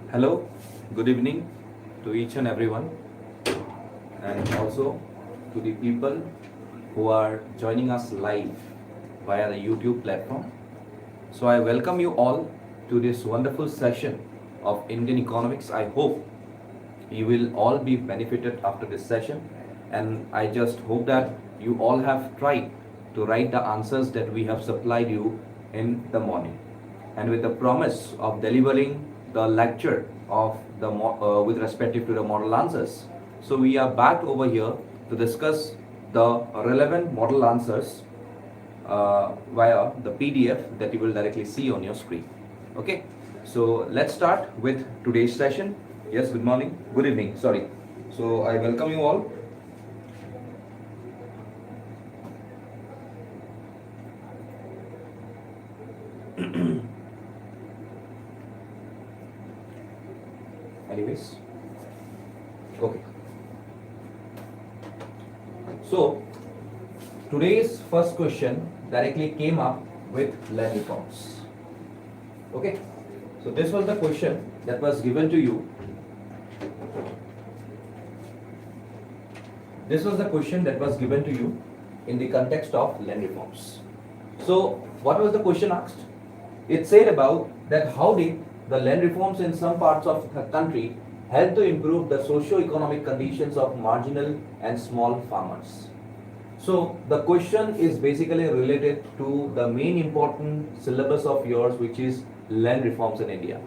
Hello, good evening to each and everyone, and also to the people who are joining us live via the YouTube platform. So I welcome you all to this wonderful session of Indian economics. I hope you will all be benefited after this session, and I just hope that you all have tried to write the answers that we have supplied you in the morning, and with the promise of delivering the lecture of the with respect to the model answers. So we are back over here to discuss the relevant model answers via the PDF that you will directly see on your screen. Okay, so let's start with today's session. Yes, good morning, good evening, sorry. So I welcome you all. Anyways, okay. So today's first question directly came up with land reforms. Okay, so this was the question that was given to you. This was the question that was given to you in the context of land reforms. So what was the question asked? It said about that how did the land reforms in some parts of the country help to improve the socio-economic conditions of marginal and small farmers. So the question is basically related to the main important syllabus of yours, which is land reforms in India.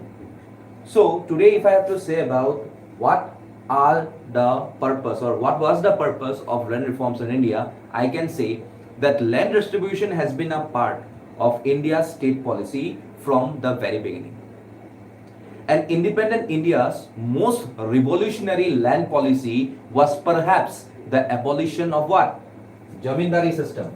So today if I have to say about what are the purpose or what was the purpose of land reforms in India, I can say that land distribution has been a part of India's state policy from the very beginning. And independent India's most revolutionary land policy was perhaps the abolition of what? Jamindari system.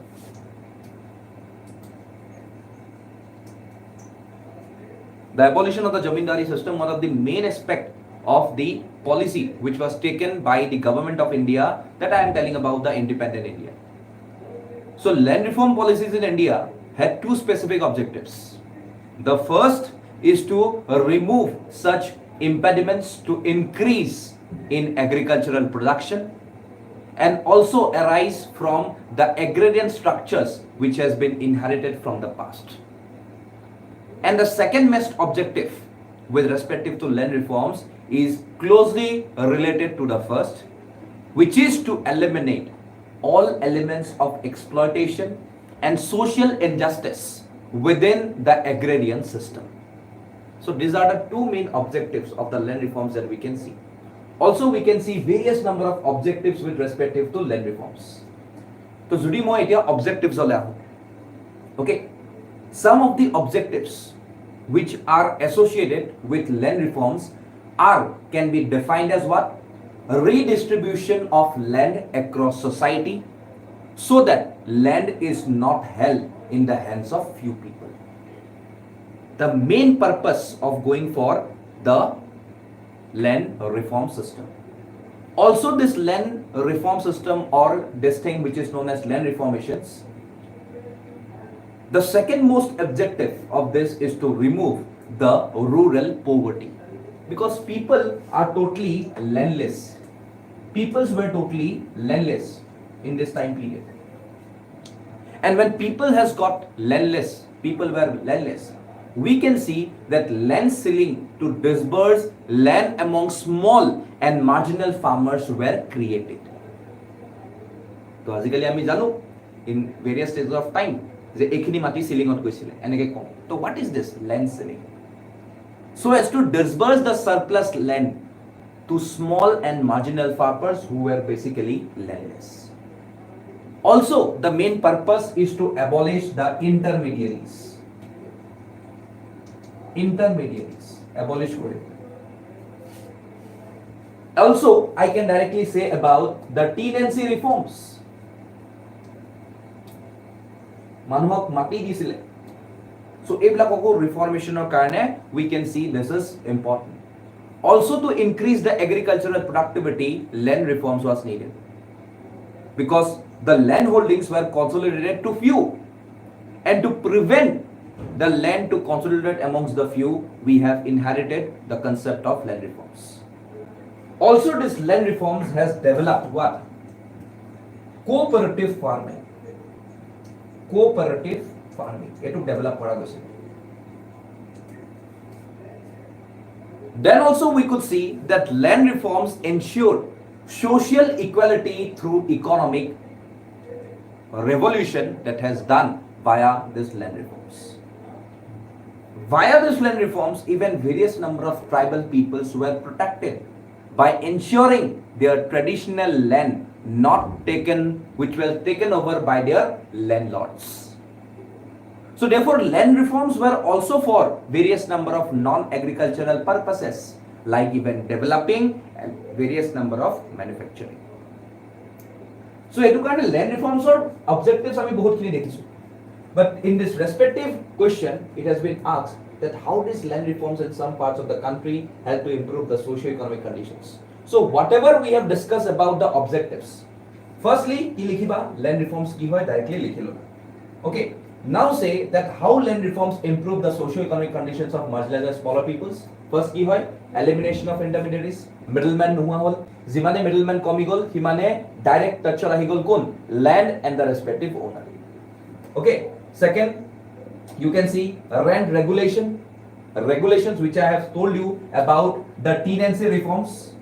The abolition of the Jamindari system, one of the main aspects of the policy which was taken by the government of India, that I am telling about the independent India. So land reform policies in India had two specific objectives. The first is to remove such impediments to increase in agricultural production and also arise from the agrarian structures which has been inherited from the past. And the second most objective with respect to land reforms is closely related to the first, which is to eliminate all elements of exploitation and social injustice within the agrarian system. So these are the two main objectives of the land reforms that we can see. Also we can see various number of objectives with respect to land reforms. So Judy moi etia objectives ole aho. Okay, some of the objectives which are associated with land reforms can be defined as what? Redistribution of land across society so that land is not held in the hands of few people. The main purpose of going for the land reform system. Also this land reform system, or this thing which is known as land reformations, the second most objective of this is to remove the rural poverty, because people are totally landless. Peoples were totally landless in this time period. And when people has got landless, people were landless. We can see that land ceiling to disburse land among small and marginal farmers were created. তো আজিকালি আমি জানো in various stages of time যে এইখিনি মাটি সিলিংত গৈছিলে এনেকে কম তো what is this land ceiling so as to disburse the surplus land to small and marginal farmers who were basically landless. Also, the main purpose is to abolish the intermediaries. Abolish kore. Also, I can directly say about the tenancy reforms. Manuhok mati disile. So, eblakoko reformationor karone we can see this is important. Also, to increase the agricultural productivity, land reforms was needed because the land holdings were consolidated to few, and to prevent the land to consolidate amongst the few, we have inherited the concept of land reforms. Also, this land reforms has developed what? Cooperative farming. It to develop kora goise. Then also we could see that land reforms ensured social equality through economic revolution that has done via this land reforms. Via this land reforms, even various number of tribal peoples were protected by ensuring their traditional land not taken, which was taken over by their landlords. So therefore, land reforms were also for various number of non-agricultural purposes, like even developing and various number of manufacturing. So etu karone land reforms or objectives ami bahut khini dekhisu. But in this respective question, it has been asked that how does land reforms in some parts of the country help to improve the socio-economic conditions. So whatever we have discussed about the objectives, firstly ki likhiba land reforms ki hoy directly likhilo. Okay, now say that how land reforms improve the socio-economic conditions of marginalized smaller peoples. First ki hoy elimination of intermediaries, middleman nohua hol, jimane middleman komi gol himane direct touch ahi gol kon land and the respective owner. Okay, second you can see rent regulations which I have told you about the tenancy reforms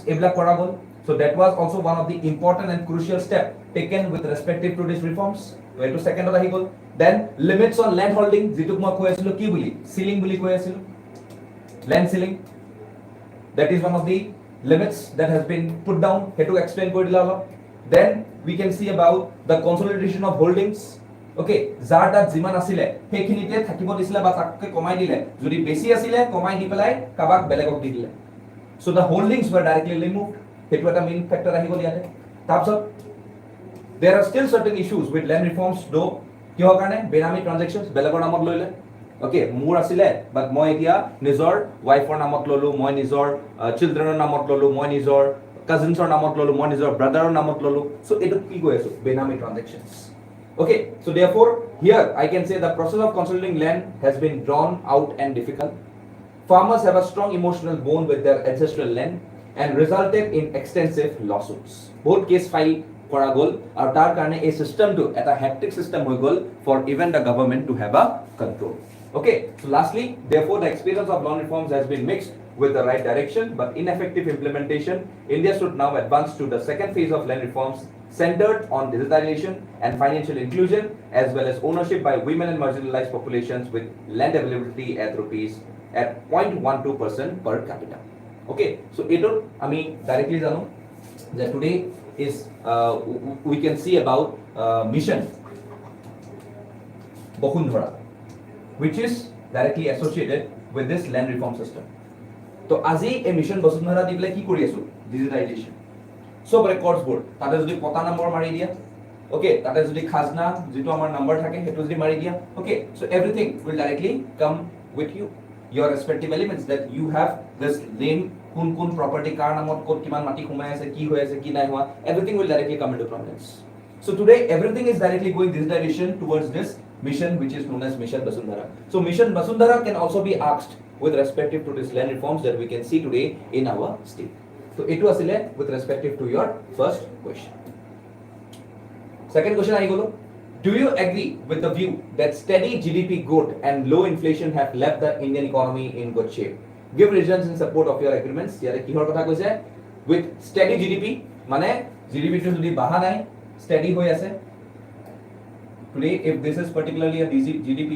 ebla kora gol. So that was also one of the important and crucial step taken with respective to these reforms. Where to second ahi gol. Then limits on land holding jituk moi koi asilo ki boli ceiling boli koi asilo land ceiling, that is one of the limits that has been put down. Hetu explain kori dila holo. Then we can see about the consolidation of holdings. Okay, jar tat jiman asile hekhinite thakibo disile ba takke komai dile jodi beshi asile komai di pelai kabak belegok di dile. So the holdings were directly removed. Hetu eta main factor ahi gol yate. Tarpsot there are still certain issues with land reforms though. Kiho karone benami transactions belegor namot loile. Okay, মোৰ আছিলে but মই এতিয়া নিজৰ ওয়াইফৰ নামত ললো, মই নিজৰ চিলড্ৰেনৰ নামত ললো, মই নিজৰ কাজিনছৰ নামত ললো, মই নিজৰ ব্ৰাদাৰৰ নামত ললো. So এটো কি কৈ আছো benami transactions. Okay, so therefore here I can say the process of consolidating land has been drawn out and difficult. Farmers have a strong emotional bond with their ancestral land and resulted in extensive lawsuits. Both case file kora gol aru tar karone ei system to eta hectic system hoi gol for even the government to have a control. Okay, so lastly, therefore the experience of land reforms has been mixed with the right direction but ineffective implementation. India should now advance to the second phase of land reforms centered on digitalization and financial inclusion as well as ownership by women and marginalized populations with land availability at 0.12% per capita. Okay, so eto ami directly jano that today is we can see about mission Bokhundhara, which is directly associated with this land reform system. So আজি এই mission Bashundhara দিবলে কি কৰি আছো digitisation সব records board তাতে যদি পতা নম্বৰ মাৰি দিয়া ওকে তাতে যদি খাজনা যেটো আমাৰ নম্বৰ থাকে হেতু যদি মাৰি দিয়া okay so everything will directly come with you your respective elements that you have this name কোন property কাৰ নামত ক'ত কিমান মাটি সোমাই আছে কি হৈ আছে কি নাই হোৱা everything will directly come into prominence. So today everything is directly going digitization towards this mission which is known as Mission Basundhara. So Mission Basundhara can also be asked with respective to this land reforms that we can see today in our state. So etu asile with respective to your first question. Second question ahi golo Do you agree with the view that steady GDP growth and low inflation have left the Indian economy in good shape? Give reasons in support of your agreements. ইয়াৰে কিহৰ কথা কৈছে? With steady GDP মানে GDP টো যদি বাঢ়া নাই, steady হৈ আছে. Today if this is particularly a GDP,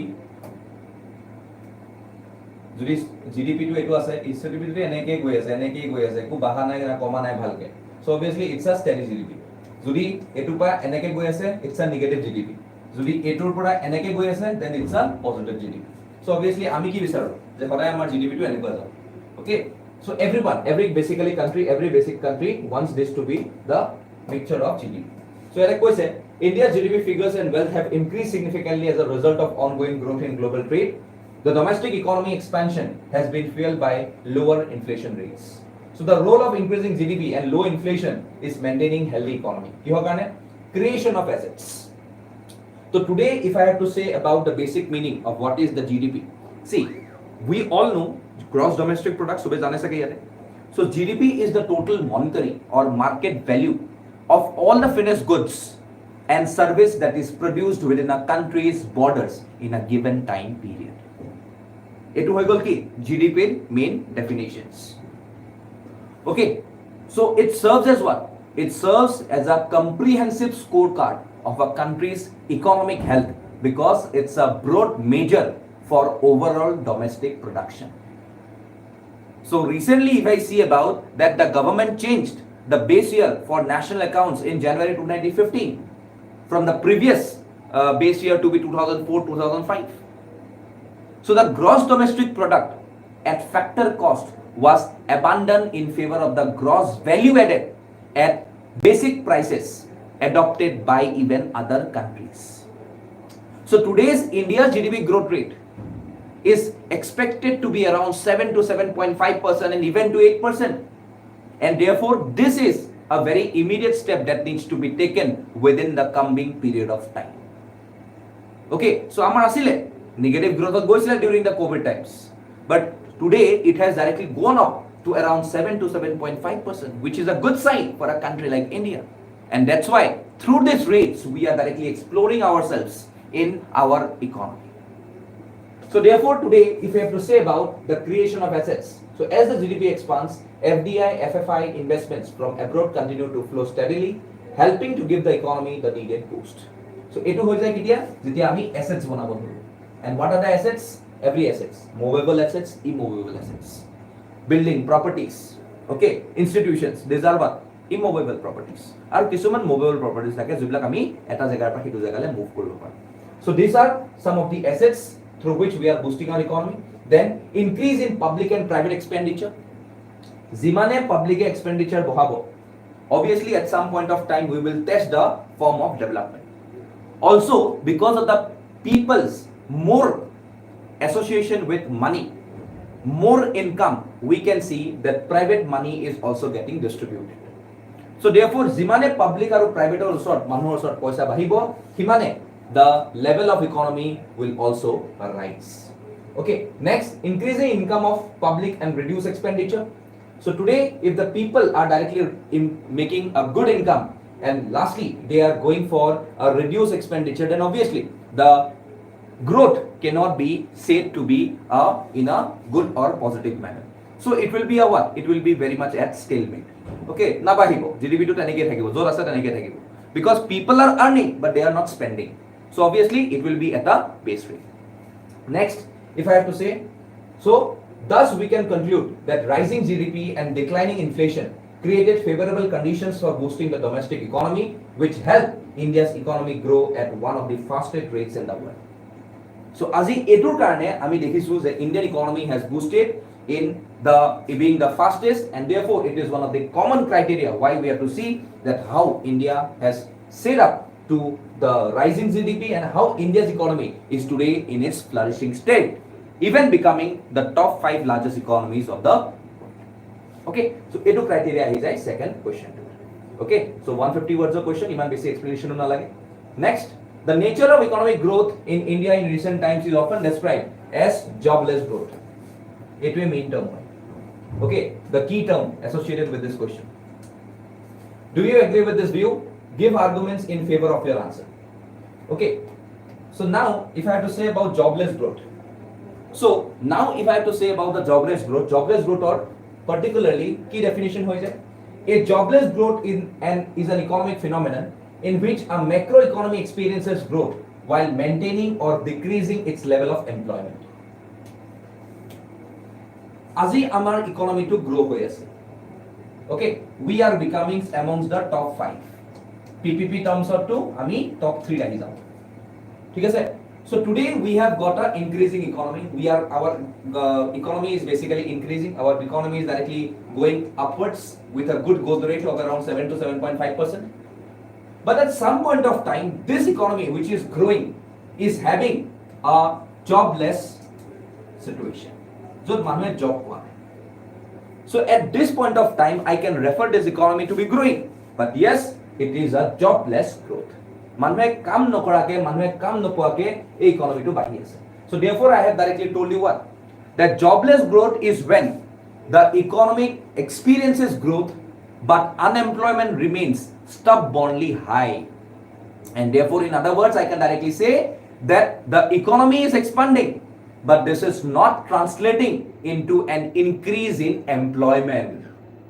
যদি GDP টো এটো আছে, এই GDP টো এনেকৈ গৈ আছে, একো বাঢ়া নাই না কমা নাই ভালকে. So obviously it's a steady GDP. যদি এটোৰ পৰা এনেকৈ গৈ আছে, it's a negative GDP. যদি এটোৰ পৰা এনেকৈ গৈ আছে, then it's a positive GDP. So obviously আমি কি বিচাৰো যে সদায় আমাৰ GDP টো এনেকুৱা যাওক. Okay, so every basic country wants this to be the picture of GDP. So here কৈছে India's GDP figures and wealth have increased significantly as a result of ongoing growth in global trade. The domestic economy expansion has been fueled by lower inflation rates. So the role of increasing GDP and low inflation is maintaining healthy economy. কিহৰ কাৰণে? Creation of assets. So today if I have to say about the basic meaning of what is the GDP, see, we all know gross domestic product সবে জানে চাগে ইয়াতে. So GDP is the total monetary or market value of all the finished goods and service that is produced within a country's borders in a given time period. এটো হৈ গল কি GDP এর main definitions. Okay, so it serves as what? It serves as a comprehensive scorecard of a country's economic health because it's a broad measure for overall domestic production. So recently if I see about that the government changed the base year for national accounts in January 2015 from the previous base year to be 2004-2005. So the gross domestic product at factor cost was abandoned in favor of the gross value added at basic prices adopted by even other countries. So today's India's GDP growth rate is expected to be around 7 to 7.5% and even to 8%. And therefore this is a very immediate step that needs to be taken within the coming period of time. Okay, so amar asile negative growth goisile during the COVID times, but today it has directly gone up to around 7 to 7.5%, which is a good sign for a country like India. And that's why through these rates we are directly exploring ourselves in our economy. So therefore today if we have to say about the creation of assets, so as the GDP expands, FDI, FFI investments from abroad continue to flow steadily, helping to give the economy the needed boost. So eto hoy jay ketia jetia ami assets banabo dhoro. And what are the assets? Every assets, movable assets, immovable assets, building, properties, okay, institutions, these are what? Immovable properties. Aru kisuman movable properties thake jiblak ami eta jagar pa hitu jagale move koribo paru. So these are some of the assets through which we are boosting our economy. Then increase in public and private expenditure. Zimane public expenditure bohabo, obviously at some point of time we will test the form of development. Also because of the people's more association with money, more income, we can see that private money is also getting distributed. So therefore zimane public aru private or sort manuhor sort paisa bahibo, himane the level of economy will also rise. Okay, next, increasing income of public and reduce expenditure. So today if the people are directly making a good income and lastly they are going for a reduced expenditure, then obviously the growth cannot be said to be in a good or positive manner. So it will be a what? It will be very much at stalemate. Okay, na bahibo GDP to tanike thakibo, jor ase tanike thakibo, because people are earning but they are not spending. So obviously it will be at a base rate. Next, if I have to say, so thus we can conclude that rising GDP and declining inflation created favorable conditions for boosting the domestic economy, which helped India's economy grow at one of the fastest rates in the world. So আজি এটোৰ কাৰণে আমি দেখিছো যে Indian economy has boosted in the being the fastest, and therefore it is one of the common criteria why we have to see that how India has set up to the rising GDP and how India's economy is today in its flourishing state, even becoming the top 5 largest economies of the world. Okay, so eto criteria is a second question. Okay, so 150 words of question, iman basic explanation na lage. Next, the nature of economic growth in India in recent times is often described as jobless growth. It will main term. Okay, the key term associated with this question. Do you agree with this view? Give arguments in favor of your answer. Okay. So now, if I have to say about jobless growth. So now, if I have to say about the jobless growth or particularly key definition ho jay. A jobless growth is an economic phenomenon in which a macroeconomy experiences growth while maintaining or decreasing its level of employment. আজি আমাৰ ইকনমিটো grow হৈ আছে. Okay, we are becoming amongst the top 5. PPP terms of to আমি top 3 আহি যাও. ঠিক আছে? So today we have got a increasing economy. Our economy is basically increasing. Our economy is directly going upwards with a good growth rate of around 7 to 7.5%. But at some point of time, this economy which is growing is having a jobless situation. So মানুহে job পোৱা নাই. So at this point of time, I can refer this economy to be growing. But yes, it is a jobless growth. মানুহে কাম নকৰাকে মানুহে কাম নোপোৱাকে এই ইকনমিটো বাঢ়ি আছে. So therefore I have directly told you what? That jobless growth is when the economy experiences growth but unemployment remains stubbornly high. And therefore, in other words, I can directly say that the economy is expanding, but this is not translating into an increase in employment.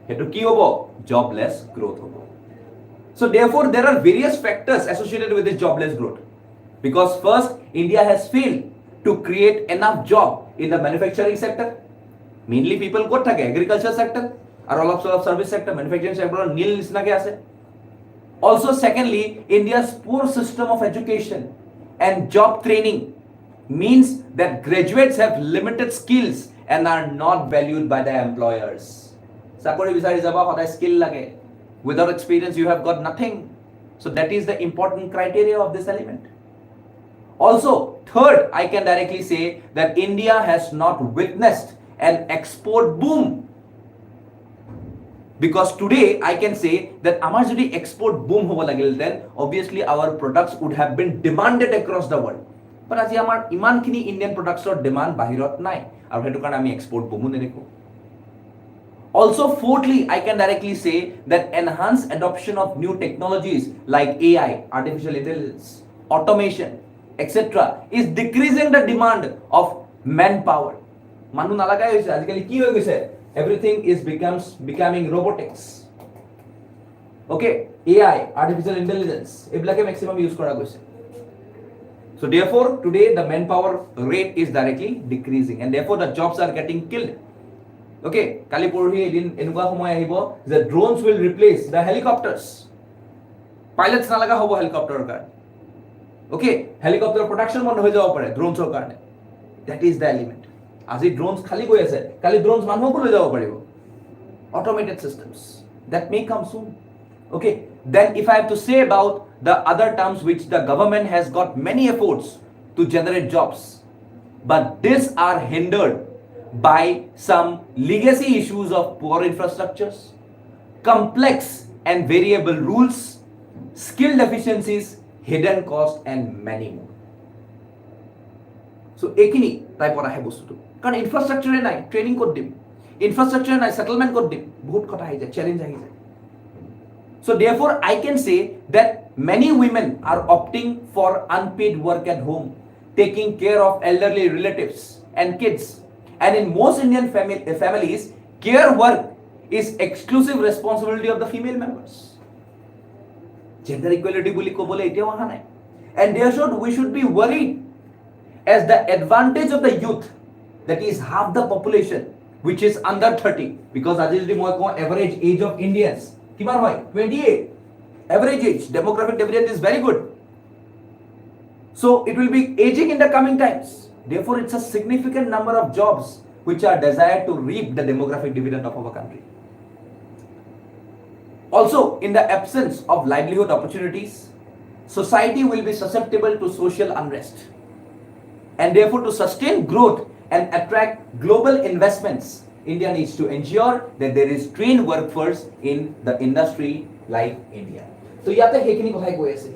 Hetu ki hobo? Jobless growth hobo. So therefore, there are various factors associated with this jobless growth. Because first, India has failed to create enough job in the manufacturing sector. Mainly people got thake agriculture sector or all of service sector, manufacturing sector nil nisnake ase. Also, secondly, India's poor system of education and job training means that graduates have limited skills and are not valued by the employers. Sakori bisari jaba hoda skill lage. Without experience, you have got nothing. So that is the important criteria of this element. Also, third, I can directly say that India has not witnessed an export boom. Because today I can say that amar jodi export boom hobo lagil, then obviously our products would have been demanded across the world. But আজি amar iman khini Indian products or demand bahirot nai aru hetu karone ami export boom nedekho. Also, fourthly, I can directly say that enhanced adoption of new technologies like AI, artificial intelligence, automation, etc. is decreasing the demand of manpower. Manu nalagai hoise ajikali ki hoy goise? Everything is becoming robotics. Okay, AI, artificial intelligence, eblake maximum use kora goise. So therefore, today the manpower rate is directly decreasing, and therefore the jobs are getting killed. Okay, kali porhi edin enuka samoy ahibo the drones will replace the helicopters. Pilots nalaga hobo helicopter kar. Okay, helicopter production bond hoy jabo pare drones or karone. That is the element. Aji drones khali goi ase, kali drones manhoko loi jabo paribo. Automated systems that may come soon. Okay, then if I have to say about the other terms which the government has got many efforts to generate jobs, but these are hindered by some legacy issues of poor infrastructures, complex and variable rules, skill deficiencies, hidden cost and many more. So ekini tai pora hai bostu karon infrastructure nai training kor dim, infrastructure nai settlement kor dim, bahut kotha hai jay, challenge ahi jay. So therefore I can say that many women are opting for unpaid work at home, taking care of elderly relatives and kids. And in most Indian families, care work is exclusive responsibility of the female members. Gender equality boli ko bole eteo aha nai. And therefore we should be worried as the advantage of the youth, that is half the population which is under 30, because আজি jodi moi ko average age of Indians kiman hoy 28. Average age, demographic dividend is very good. So it will be aging in the coming times. Therefore, it's a significant number of jobs which are desired to reap the demographic dividend of our country. Also, in the absence of livelihood opportunities, society will be susceptible to social unrest. And therefore, to sustain growth and attract global investments, India needs to ensure that there is trained workforce in the industry like India. So, yate hekini kothai koi ase.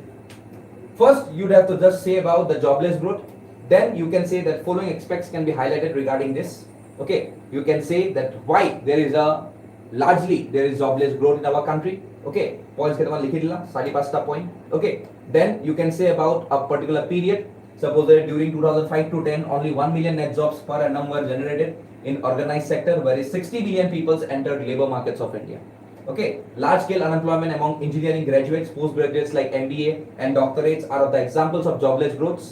First, you'd have to just say about the jobless growth. Then you can say that following aspects can be highlighted regarding this. Okay, you can say that why there is jobless growth in our country. Okay, points কেইটামান লিখি দিলা 4-5টা point. Okay, then you can say about a particular period. Suppose that during 2005 to 10 only 1 million net jobs per annum were generated in organized sector, whereas 60 million people entered labor markets of India. Okay, large scale unemployment among engineering graduates, postgraduates like MBA and doctorates are of the examples of jobless growths.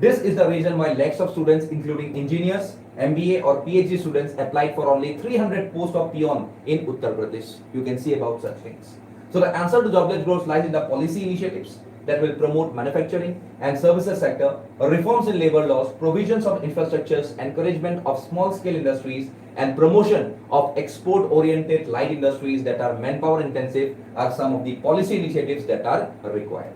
This is the reason why lakhs of students including engineers, MBA or PhD students applied for only 300 posts of peon in Uttar Pradesh. You can see about such things. So the answer to jobless growth lies in the policy initiatives that will promote manufacturing and services sector, reforms in labor laws, provisions of infrastructures, encouragement of small scale industries, and promotion of export oriented light industries that are manpower intensive are some of the policy initiatives that are required.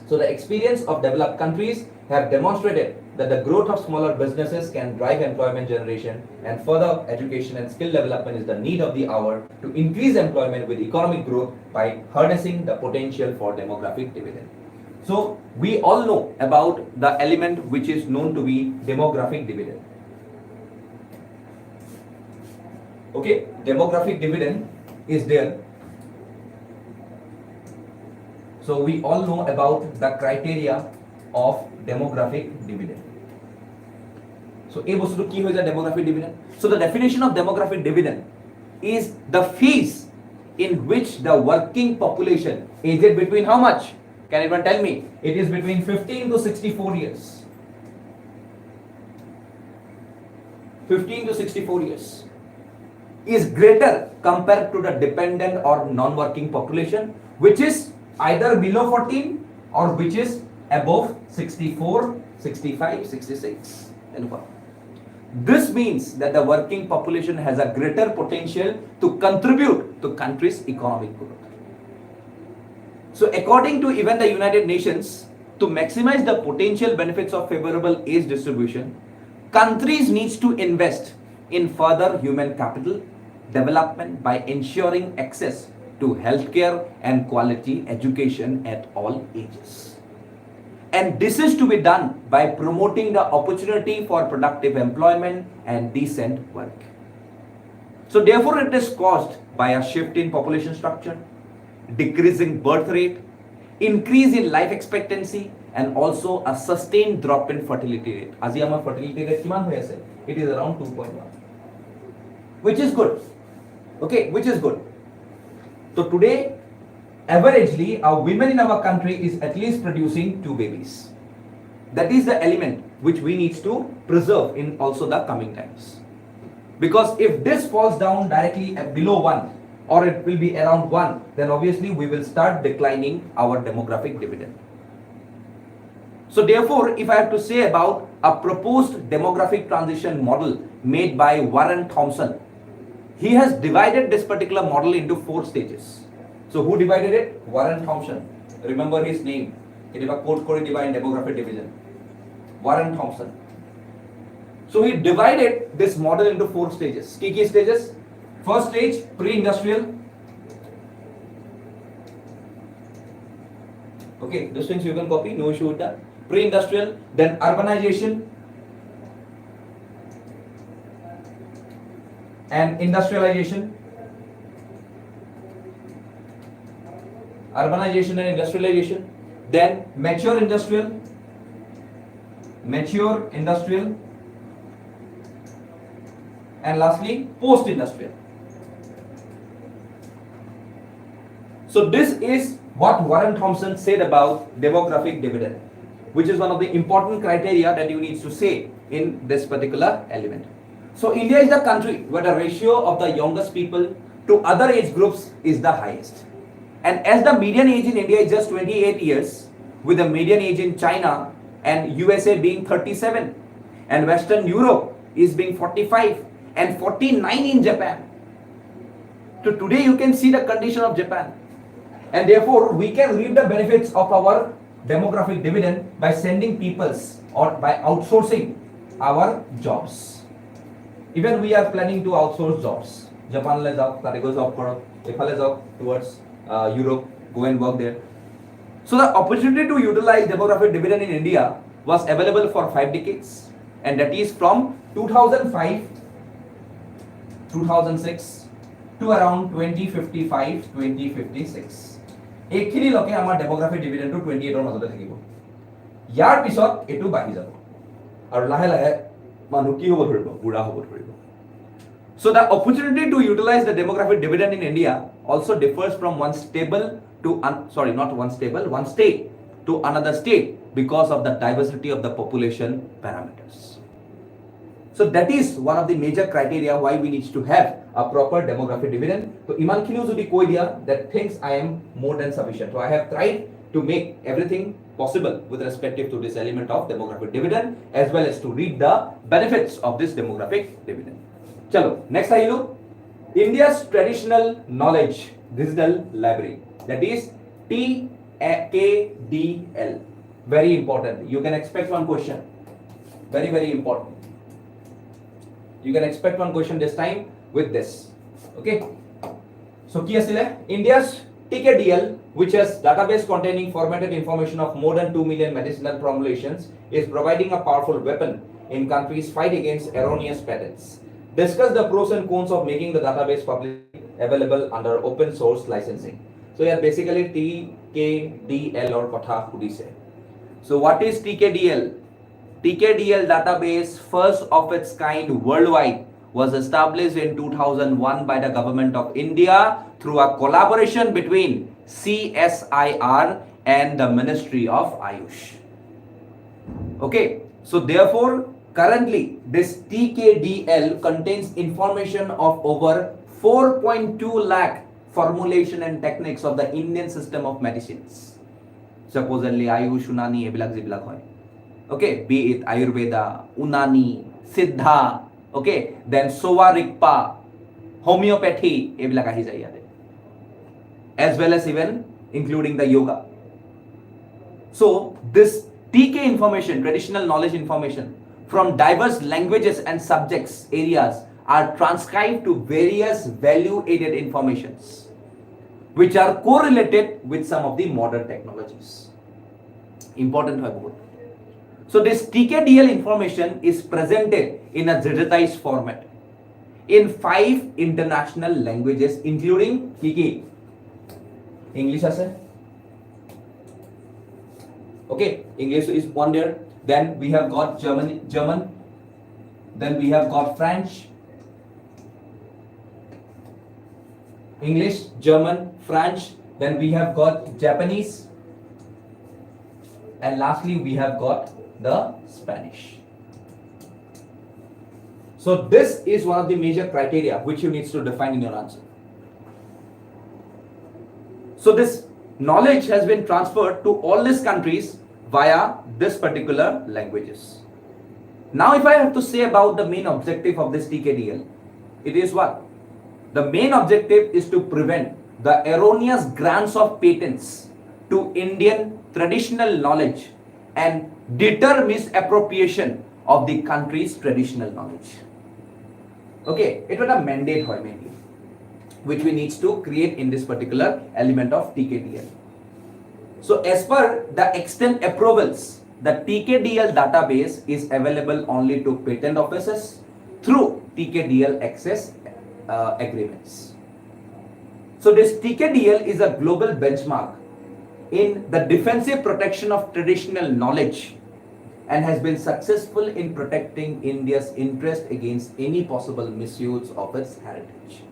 So the experience of developed countries have demonstrated that the growth of smaller businesses can drive employment generation, and further education and skill development is the need of the hour to increase employment with economic growth by harnessing the potential for demographic dividend. So we all know about the element which is known to be demographic dividend. Okay, demographic dividend is there. So we all know about the criteria of demographic dividend. So a বস্তুটো কি হৈ যায় demographic dividend? So the definition of demographic dividend is the phase in which the working population aged between how much? Can anyone tell me? It is between 15 to 64 years. 15 to 64 years is greater compared to the dependent or non-working population, which is either below 14 or which is above 64, 65, 66 and above. This means that the working population has a greater potential to contribute to country's economic growth. So according to even the United Nations, to maximize the potential benefits of favorable age distribution, countries needs to invest in further human capital development by ensuring access to healthcare and quality education at all ages. And this is to be done by promoting the opportunity for productive employment and decent work. So therefore it is caused by a shift in population structure, decreasing birth rate, increase in life expectancy, and also a sustained drop in fertility rate. আজি আমাৰ fertility rate কিমান হৈ আছে? It is around 2.1, which is good. Okay, which is good. So today, averagely, our women in our country is at least producing 2 babies. That is the element which we need to preserve in also the coming times. Because if this falls down directly below 1 or it will be around 1, then obviously we will start declining our demographic dividend. So therefore, if I have to say about a proposed demographic transition model made by Warren Thompson, he has divided this particular model into 4 stages. So who divided it? Warren Thompson. Remember his name. It is a code for divide demographic division. Warren Thompson. So he divided this model into 4 stages. Key stages. First stage, pre-industrial. Okay, those things you can copy, no issue with that. Pre-industrial, then urbanization and industrialization. Urbanization and industrialization, then mature industrial, and lastly post-industrial. So this is what Warren Thompson said about demographic dividend, which is one of the important criteria that you need to say in this particular element. So India is the country where the ratio of the youngest people to other age groups is the highest. And as the median age in India is just 28 years, with the median age in China and USA being 37, and Western Europe is being 45 and 49 in Japan. So today you can see the condition of Japan. And therefore we can reap the benefits of our demographic dividend by sending peoples or by outsourcing our jobs. Even we are planning to outsource jobs. Japan le jao, tare go job karo, ephale jao towards Europe, go and work there. So the opportunity to utilize demographic dividend in India was available for 5 decades, and that is from 2005, 2006, to around 2055 2056 এইখিনি লকে আমাৰ ডেমোগ্ৰাফিক ডিভিডেন্ডটো 28 ৰ মাজতে থাকিব ইয়াৰ পিছত এটো বাঢ়ি যাব আৰু লাহে লাহে মানুহ কি হ'ব ধৰিব বুঢ়া হ'ব ধৰিব So the opportunity to utilize the demographic dividend in India also differs from one stable to one state to another state because of the diversity of the population parameters. So that is one of the major criteria why we need to have a proper demographic dividend. So iman khiniu jodi koi dia that thinks I am more than sufficient. So I have tried to make everything possible with respect to this element of demographic dividend as well as to reap the benefits of this demographic dividend. Chalo, next ahilu India's traditional knowledge digital library, that is TKDL. Very important. You can expect one question. Very, very important. You can expect one question this time with this. Okay. So ki asile India's TKDL, which has database containing formatted information of more than 2 million medicinal formulations, is providing a powerful weapon in countries' fight against erroneous patents. Discuss the pros and cons of making the database publicly available under open source licensing. So yeah, basically TKDL or Kotha Kudise. So what is TKDL? TKDL database, first of its kind worldwide, was established in 2001 by the government of India through a collaboration between CSIR and the Ministry of Ayush. Okay, so therefore currently this TKDL contains information of over 4.2 lakh formulation and techniques of the Indian system of medicines. Supposedly Ayush, Unani, ebilak jibilak hoy. Okay, be it Ayurveda, Unani, Siddha, okay, then Sowa Rigpa, homeopathy, ebilak ahi jay yate, as well as even including the yoga. So this TK information, traditional knowledge information from diverse languages and subjects areas are transcribed to various value-added informations which are correlated with some of the modern technologies. Important hoy bahut. So this TKDL information is presented in a digitized format in 5 international languages including Kiki. English ase. Okay, English is one there. Then we have got German. Then we have got French, English, German, French. Then we have got Japanese. And lastly, we have got the Spanish. So this is one of the major criteria which you need to define in your answer. So this knowledge has been transferred to all these countries via this particular languages. Now if I have to say about the main objective of this TKDL, it is what? The main objective is to prevent the erroneous grants of patents to Indian traditional knowledge and deter misappropriation of the country's traditional knowledge. Okay, it was a mandate mainly, which we need to create in this particular element of TKDL. So as per the extent approvals, the TKDL database is available only to patent offices through TKDL access agreements. So this TKDL is a global benchmark in the defensive protection of traditional knowledge and has been successful in protecting India's interest against any possible misuse of its heritage.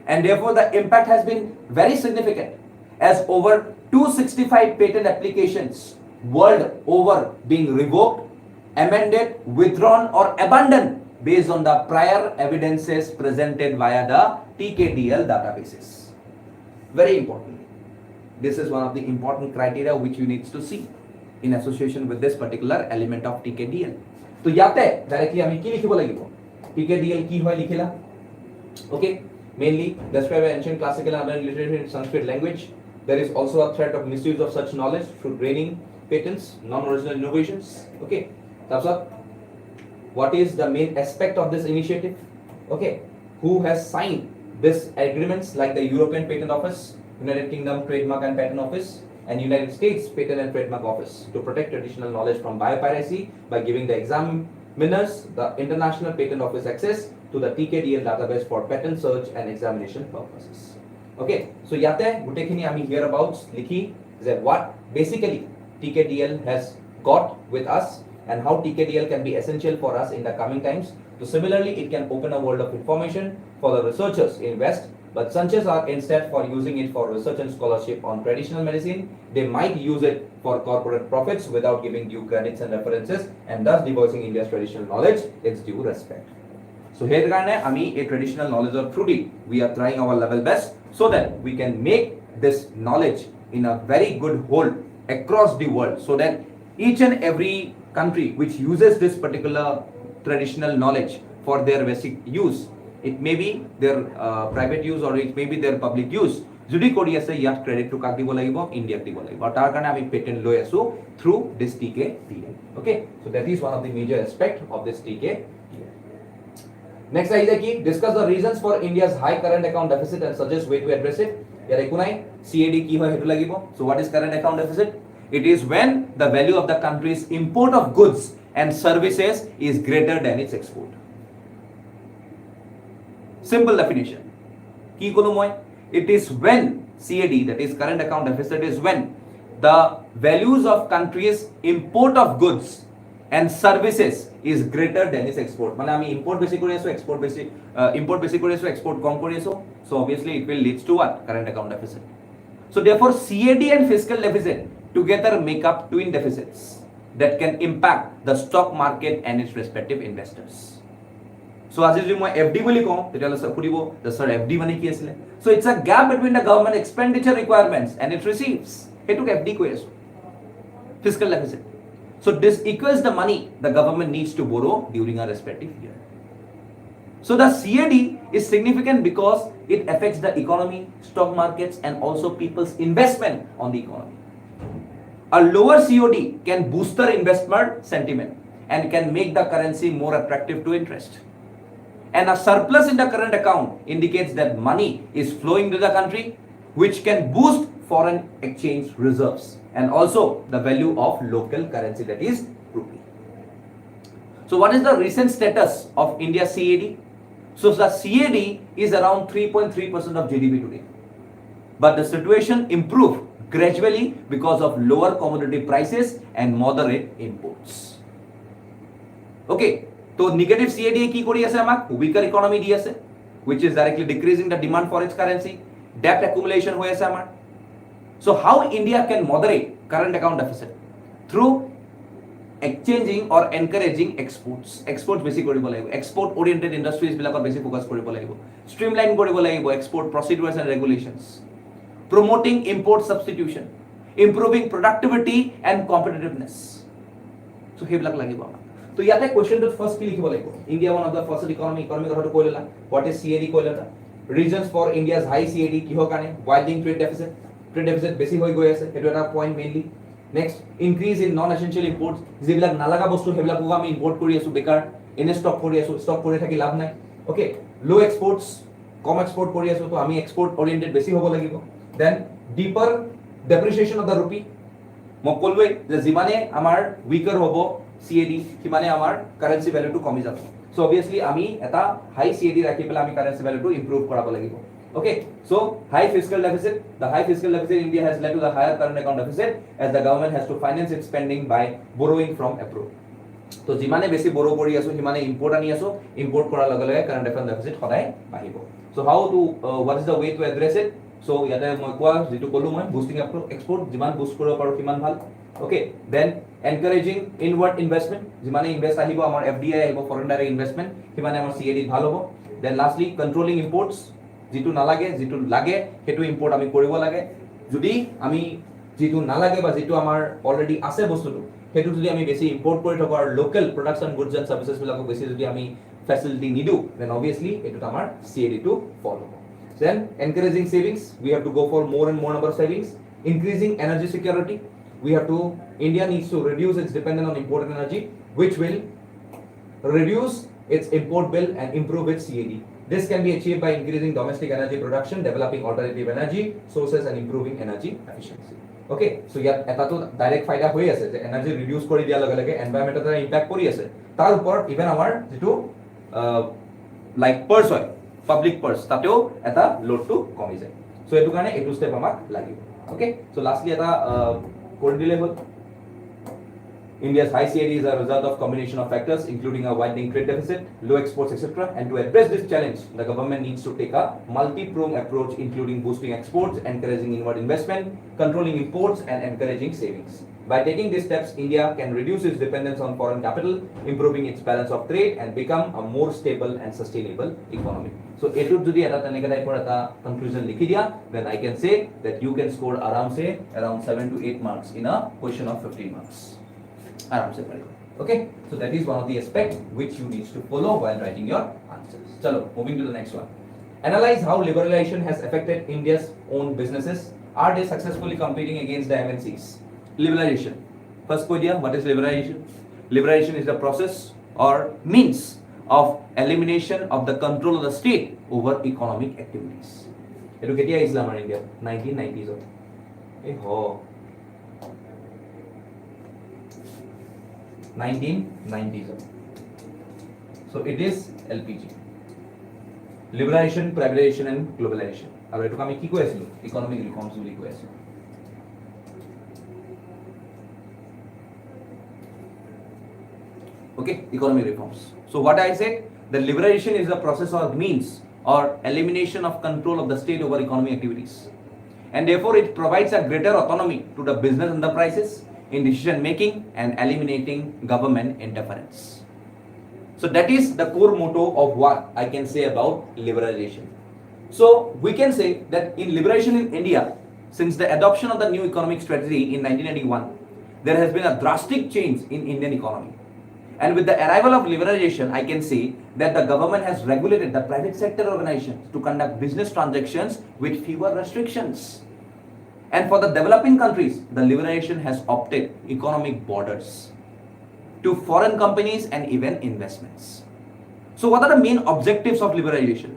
And therefore the impact has been very significant, as over 265 patent applications world over being revoked, amended, withdrawn or abandoned based on the prior evidences presented via the TKDL databases. Very important. This is one of the important criteria which you need to see in association with this particular element of TKDL. So yate directly ami ki likhibo lagibo? TKDL ki hoy likhila? Okay, mainly describe ancient classical and modern literature in Sanskrit language. There is also a threat of misuse of such knowledge through draining patents, non-original innovations. Okay, thumbs up. What is the main aspect of this initiative? Okay, who has signed this agreements like the European Patent Office, United Kingdom Trademark and Patent Office, and United States Patent and Trademark Office to protect traditional knowledge from biopiracy by giving the examiners the International Patent Office access to the TKDL database for patent search and examination purposes. Okay, so yate gutekhini ami hereabouts likhi that what basically TKDL has got with us and how TKDL can be essential for us in the coming times. So similarly, it can open a world of information for the researchers in West, but Sanchez are instead for using it for research and scholarship on traditional medicine. They might use it for corporate profits without giving due credits and references, and thus divorcing India's traditional knowledge its due respect. So here ami a traditional knowledge of through we are trying our level best so that we can make this knowledge in a very good whole across the world, so that each and every country which uses this particular traditional knowledge for their basic use, it may be their private use or it may be their public use, যদি কৰি আছে ইয়াত credit two কাক দিব লাগিব, ইণ্ডিয়াক দিব লাগিব, আৰু তাৰ কাৰণে আমি পেটেন্ট লৈ আছো through this TKDL. Okay, so that is one of the major aspect of this TKDL. Next is the key, discuss the reasons for India's high current account deficit and suggest way to address it. ইয়াৰ একো নাই, CAD কি হয় হেতু লাগিব. So what is current account deficit? It is when the value of the country's import of goods and services is greater than its export. Simple definition. Ki kolo moi? It is when CAD, that is current account deficit, is when the values of country's import of goods and services is greater than its export. মানে আমি import বেশি কৰি আছো, export বেশি import বেশি কৰি আছো, export কম কৰি আছো. So obviously it will leads to what? Current account deficit. So therefore CAD and fiscal deficit together make up twin deficits that can impact the stock market and its respective investors. So as if মই FD বুলি কওঁ তেতিয়ালে সুধিব যে sir FD মানে কি আছিল? So it's a gap between the government expenditure requirements and its receipts. এটুক FD কৈ আছো. Fiscal deficit. So this equals the money the government needs to borrow during a respective year. So the CAD is significant because it affects the economy, stock markets, and also people's investment on the economy. A lower COD can boost the investment sentiment and can make the currency more attractive to interest. And a surplus in the current account indicates that money is flowing to the country, which can boost foreign exchange reserves and also the value of local currency, that is rupee. So what is the recent status of India's CAD? So the CAD is around 3.3% of GDP today. But the situation improved gradually because of lower commodity prices and moderate imports. Okay, so negative CAD কি কৰি আছে আমাক weaker economy দি আছে, which is directly decreasing the demand for its currency, debt accumulation হৈ আছে আমাৰ. So how India can moderate current account deficit? Through exchanging or encouraging exports. Exports বেছি কৰিব লাগিব, export oriented industries বিলাকত বেছি ফোকাস কৰিব লাগিব, streamline কৰিব লাগিব export procedures and regulations, promoting import substitution, improving productivity and competitiveness. So সেইবিলাক লাগিব আমাক. তো ইয়াতে কোৱেশ্চনটো ফাৰ্স্ট কি লিখিব লাগিব? India one of the first economy কথাটো কৈ ললা, হোৱাট ইজ CAD কৈ ললা, ৰিজনস ফৰ ইণ্ডিয়াজ হাই CAD কিহৰ কাৰণে? widening trade deficit, trade deficit বেছি হৈ গৈ আছে, সেইটো এটা point mainly. Next, increase in non essential imports, যিবিলাক নালাগা বস্তু সেইবিলাকো আমি ইম্পোর্ট কৰি আছো, বেকাৰ এনে ষ্টক কৰি আছো, ষ্টক কৰি থাকি লাভ নাই. ওকে, লো এক্সপোর্টস, কম এক্সপোর্ট কৰি আছো, তো আমি এক্সপোর্ট ওৰিয়েন্টেড বেছি হ'ব লাগিব. দেন ডিপাৰ ডেপ্ৰিচিয়েচন অফ দ্য ৰুপি, মই ক'লোৱে যে যিমানে আমাৰ উইকাৰ হ'ব CAD সিমানে আমাৰ কারেন্সি ভ্যালুটো কমি যাব. সো অবভিয়াসলি আমি এটা হাই CAD ৰাখি পেলাই আমি কারেন্সি ভ্যালুটো ইমপ্ৰুভ কৰাব লাগিব. Okay, so high fiscal deficit. The high fiscal deficit in India has led to the higher current account deficit as the government has to finance its spending by borrowing from abroad. So যিমানে বেছি borrow কৰি আছো সিমানে import আনি আছো, import কৰাৰ লগে লগে current account deficit সদায় বাঢ়িব. So how to what is the way to address it? So ইয়াতে মই কোৱা যেটো কলো মই boosting export, যিমান boost কৰিব পাৰো সিমান ভাল. Okay, then encouraging inward investment, যিমানে ইনভেস্ট আহিব আমাৰ FDI আহিব, foreign direct investment, সিমানে আমাৰ CAD ভাল হ'ব. Then lastly controlling imports, যেটো নালাগে যেটো লাগে হেতু ইম্পোর্ট আমি কৰিব লাগে, যদি আমি যেটো নালাগে বা যেটো আমাৰ অলৰেডি আছে বস্তুটো হেতু যদি আমি বেছি ইম্পোর্ট কৰি থাকো আৰু local production goods and services বিলাকো বেছি যদি আমি ফ্যাসিলিটি নিদু, then obviously এটো আমাৰ CAD টো ফল হ'ব. Then encouraging savings, we have to go for more and more number of savings. Increasing energy security, we have to, India needs to reduce its dependence on imported energy, which will reduce its import bill and improve its CAD. This can be achieved by increasing domestic energy production, developing alternative energy sources and improving energy efficiency. Okay, so ইয়াত এটা তো direct ফাইদা হৈ আছে যে energy reduce কৰি দিয়া লগে লগে এনভায়ৰনমেন্টৰ ইম্প্যাক্ট কৰি আছে, তাৰ ওপৰত ইভেন আমাৰ যেটো লাইক পাৰ্চ হয় পাব্লিক পাৰ্চ তাতেও এটা লোডটো কমি যায় সো এইটো কাৰণে এইটো ষ্টেপ আমাক লাগিব ওকে সো লাষ্টলি এটা কৰি দিলে হ'ল India's high CAD is a result of combination of factors, including a widening trade deficit, low exports, etc. And to address this challenge, the government needs to take a multi-pronged approach, including boosting exports, encouraging inward investment, controlling imports, and encouraging savings. By taking these steps, India can reduce its dependence on foreign capital, improving its balance of trade, and become a more stable and sustainable economy. So, etut jodi eta teneka type or eta conclusion likhi dia, then I can say that you can score around 7 to 8 marks in a question of 15 marks. Okay, so that is one of the aspects which you need to follow while writing your answers. Chalo, moving to the next one. Analyze how liberalization has affected India's own businesses. Are they successfully competing against the MNCs? Liberalization. First idea, what is liberalization? Liberalization is the process or means of elimination of the control of the state over economic activities. Educatia Islam in India, 1990s. Oh. 1990s. So it is LPG. Liberalization, privatization and globalization. Aru etu ami ki koi asilu? Economic reforms boli koi asilu. Okay, economic reforms. So what I said, the liberalization is the process or means or elimination of control of the state over economic activities. And therefore it provides a greater autonomy to the business enterprises in decision making and eliminating government interference. So that is the core motto of what I can say about liberalization. So we can say that in liberalization in India, since the adoption of the new economic strategy in 1991, there has been a drastic change in Indian economy. And with the arrival of liberalization, I can say that the government has regulated the private sector organizations to conduct business transactions with fewer restrictions. And for the developing countries, the liberalization has opted economic borders to foreign companies and even investments. So what are the main objectives of liberalization?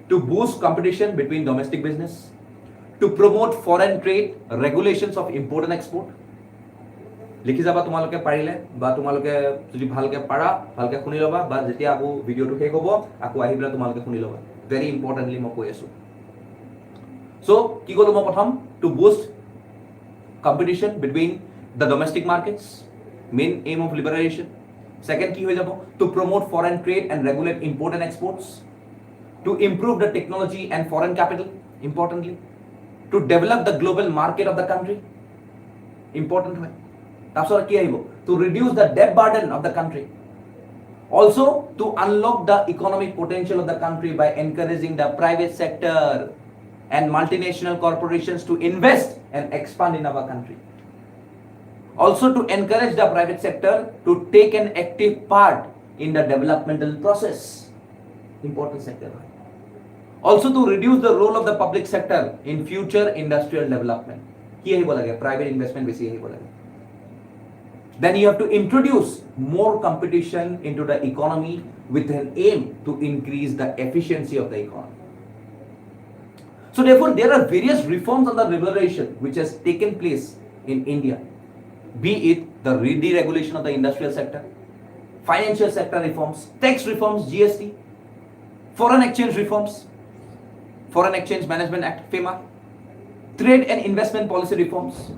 To boost competition between domestic business, to promote foreign trade, regulations of import and export. লিখি যাবা তোমালোকে পাৰিলে বা তোমালোকে যদি ভালকে পাৰা ভালকে শুনি লবা বা যেতিয়া আকৌ ভিডিওটো শেষ হ'ব আকৌ আহি পেলাই তোমালোকে শুনি লবা ভেৰি ইম্পৰ্টেণ্টলি মই কৈ আছো So, কি কলো মই প্ৰথম to boost competition between the domestic markets, main aim of liberalization. Second, কি হৈ যাব to promote foreign trade and regulate import and exports, to improve the technology and foreign capital, importantly, to develop the global market of the country, important হয় তাৰপিছত কি আহিব to reduce the debt burden of the country, also to unlock the economic potential of the country by encouraging the private sector and multinational corporations to invest and expand in our country. Also to encourage the private sector to take an active part in the developmental process. Important sector. Also to reduce the role of the public sector in future industrial development. Ki ahibo lage private investment besi ahibo lage. Then you have to introduce more competition into the economy with an aim to increase the efficiency of the economy. So therefore, there are various reforms on the liberalization which has taken place in India, be it the deregulation of the industrial sector, financial sector reforms, tax reforms, GST, foreign exchange reforms, Foreign Exchange Management Act, FEMA, trade and investment policy reforms,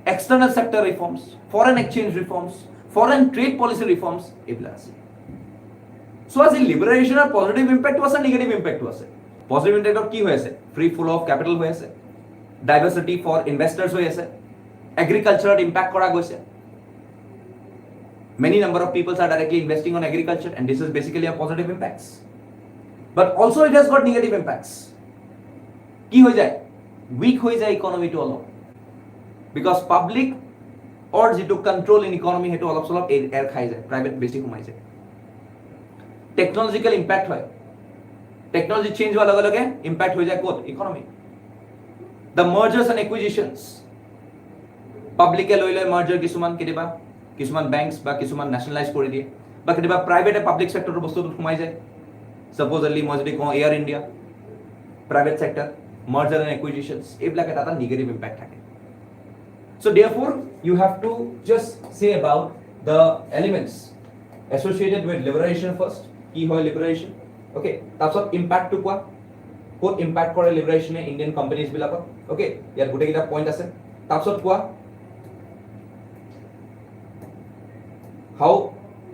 external sector reforms, foreign exchange reforms, foreign trade policy reforms, এইবিলাক আছে So as a liberalization or positive impact was a negative impact was it? Positive impact of কি হৈ আছে free flow of capital হৈ আছে diversity for investors হৈ আছে agriculture impact কৰা গৈছে many number of people are directly investing on agriculture and this is basically a positive impacts but also it has got negative impacts কি হৈ যায় weak হৈ যায় economy to অলপ because public or যেটো control in economy হেতু অলপ অলপ এৰ খাই যায় private বেছি কমাই যায় technological impact হয় technology change হোৱাৰ লগে লগে impact হৈ যায় ক'ত economy the mergers and acquisitions public এ লৈ লৈ merger কিছুমান banks বা কিছুমান nationalize কৰি দিয়ে বা কেতিয়াবা private এ public sector বস্তুটো সোমাই যায় supposedly মই যদি কওঁ Air India private sector merger and acquisitions এইবিলাক এটা negative impact থাকে so therefore you have to just say about the elements associated with liberalization first কি হয় liberalization ওকে তাৰপিছত ইম্প্যাক্টটো কোৱা ক'ত ইম্প্যাক্ট কৰে লিবাৰেশ্যনে ইণ্ডিয়ান কোম্পানীজ বিলাকত ওকে ইয়াত গোটেইকেইটা পইণ্ট আছে তাৰপিছত কোৱা how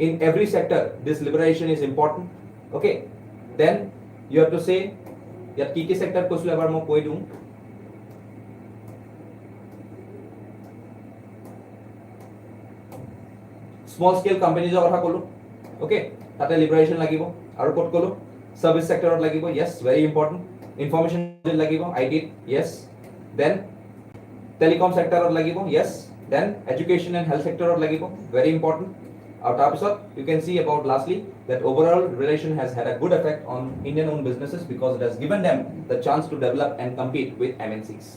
in every sector this liberation is important okay then you have to say ইয়াত কি কি সেক্টর কৈছিল এবাৰ মই কৈ দিওঁ স্মল স্কেল কোম্পানীজৰ কথা ক'লো ওকে তাতে লিবাৰেশ্যন লাগিব আৰু ক'ত ক'লো সাৰ্ভিস সেক্টৰত লাগিব yes very important information লাগিব আইটি yes then telecom sectorত লাগিব yes then education and health sectorত লাগিব very important আৰু তাৰপিছত you can see about lastly that overall relation has had a good effect on Indian owned businesses because it has given them the chance to develop and compete with MNCs.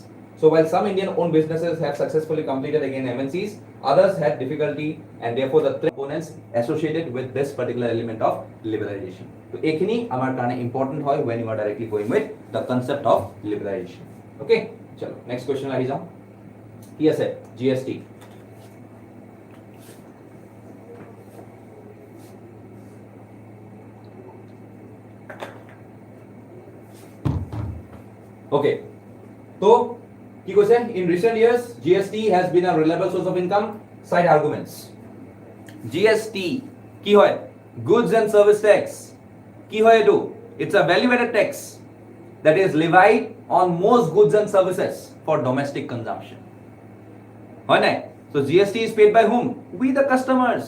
So while some Indian owned businesses have successfully competed against MNCs, others had difficulty and therefore the components associated with this particular element of liberalization. So ekhini amar karone important hoy when you are directly going with the concept of liberalization. Okay, chalo next question ahi jao. Ki ase GST. Okay, so কি কৈছে in recent years GST has been a reliable source of income side arguments GST কি হয় goods and service tax কি হয় এটো it's a value added tax that is levied on most goods and services for domestic consumption হয় নাই so GST is paid by whom we the customers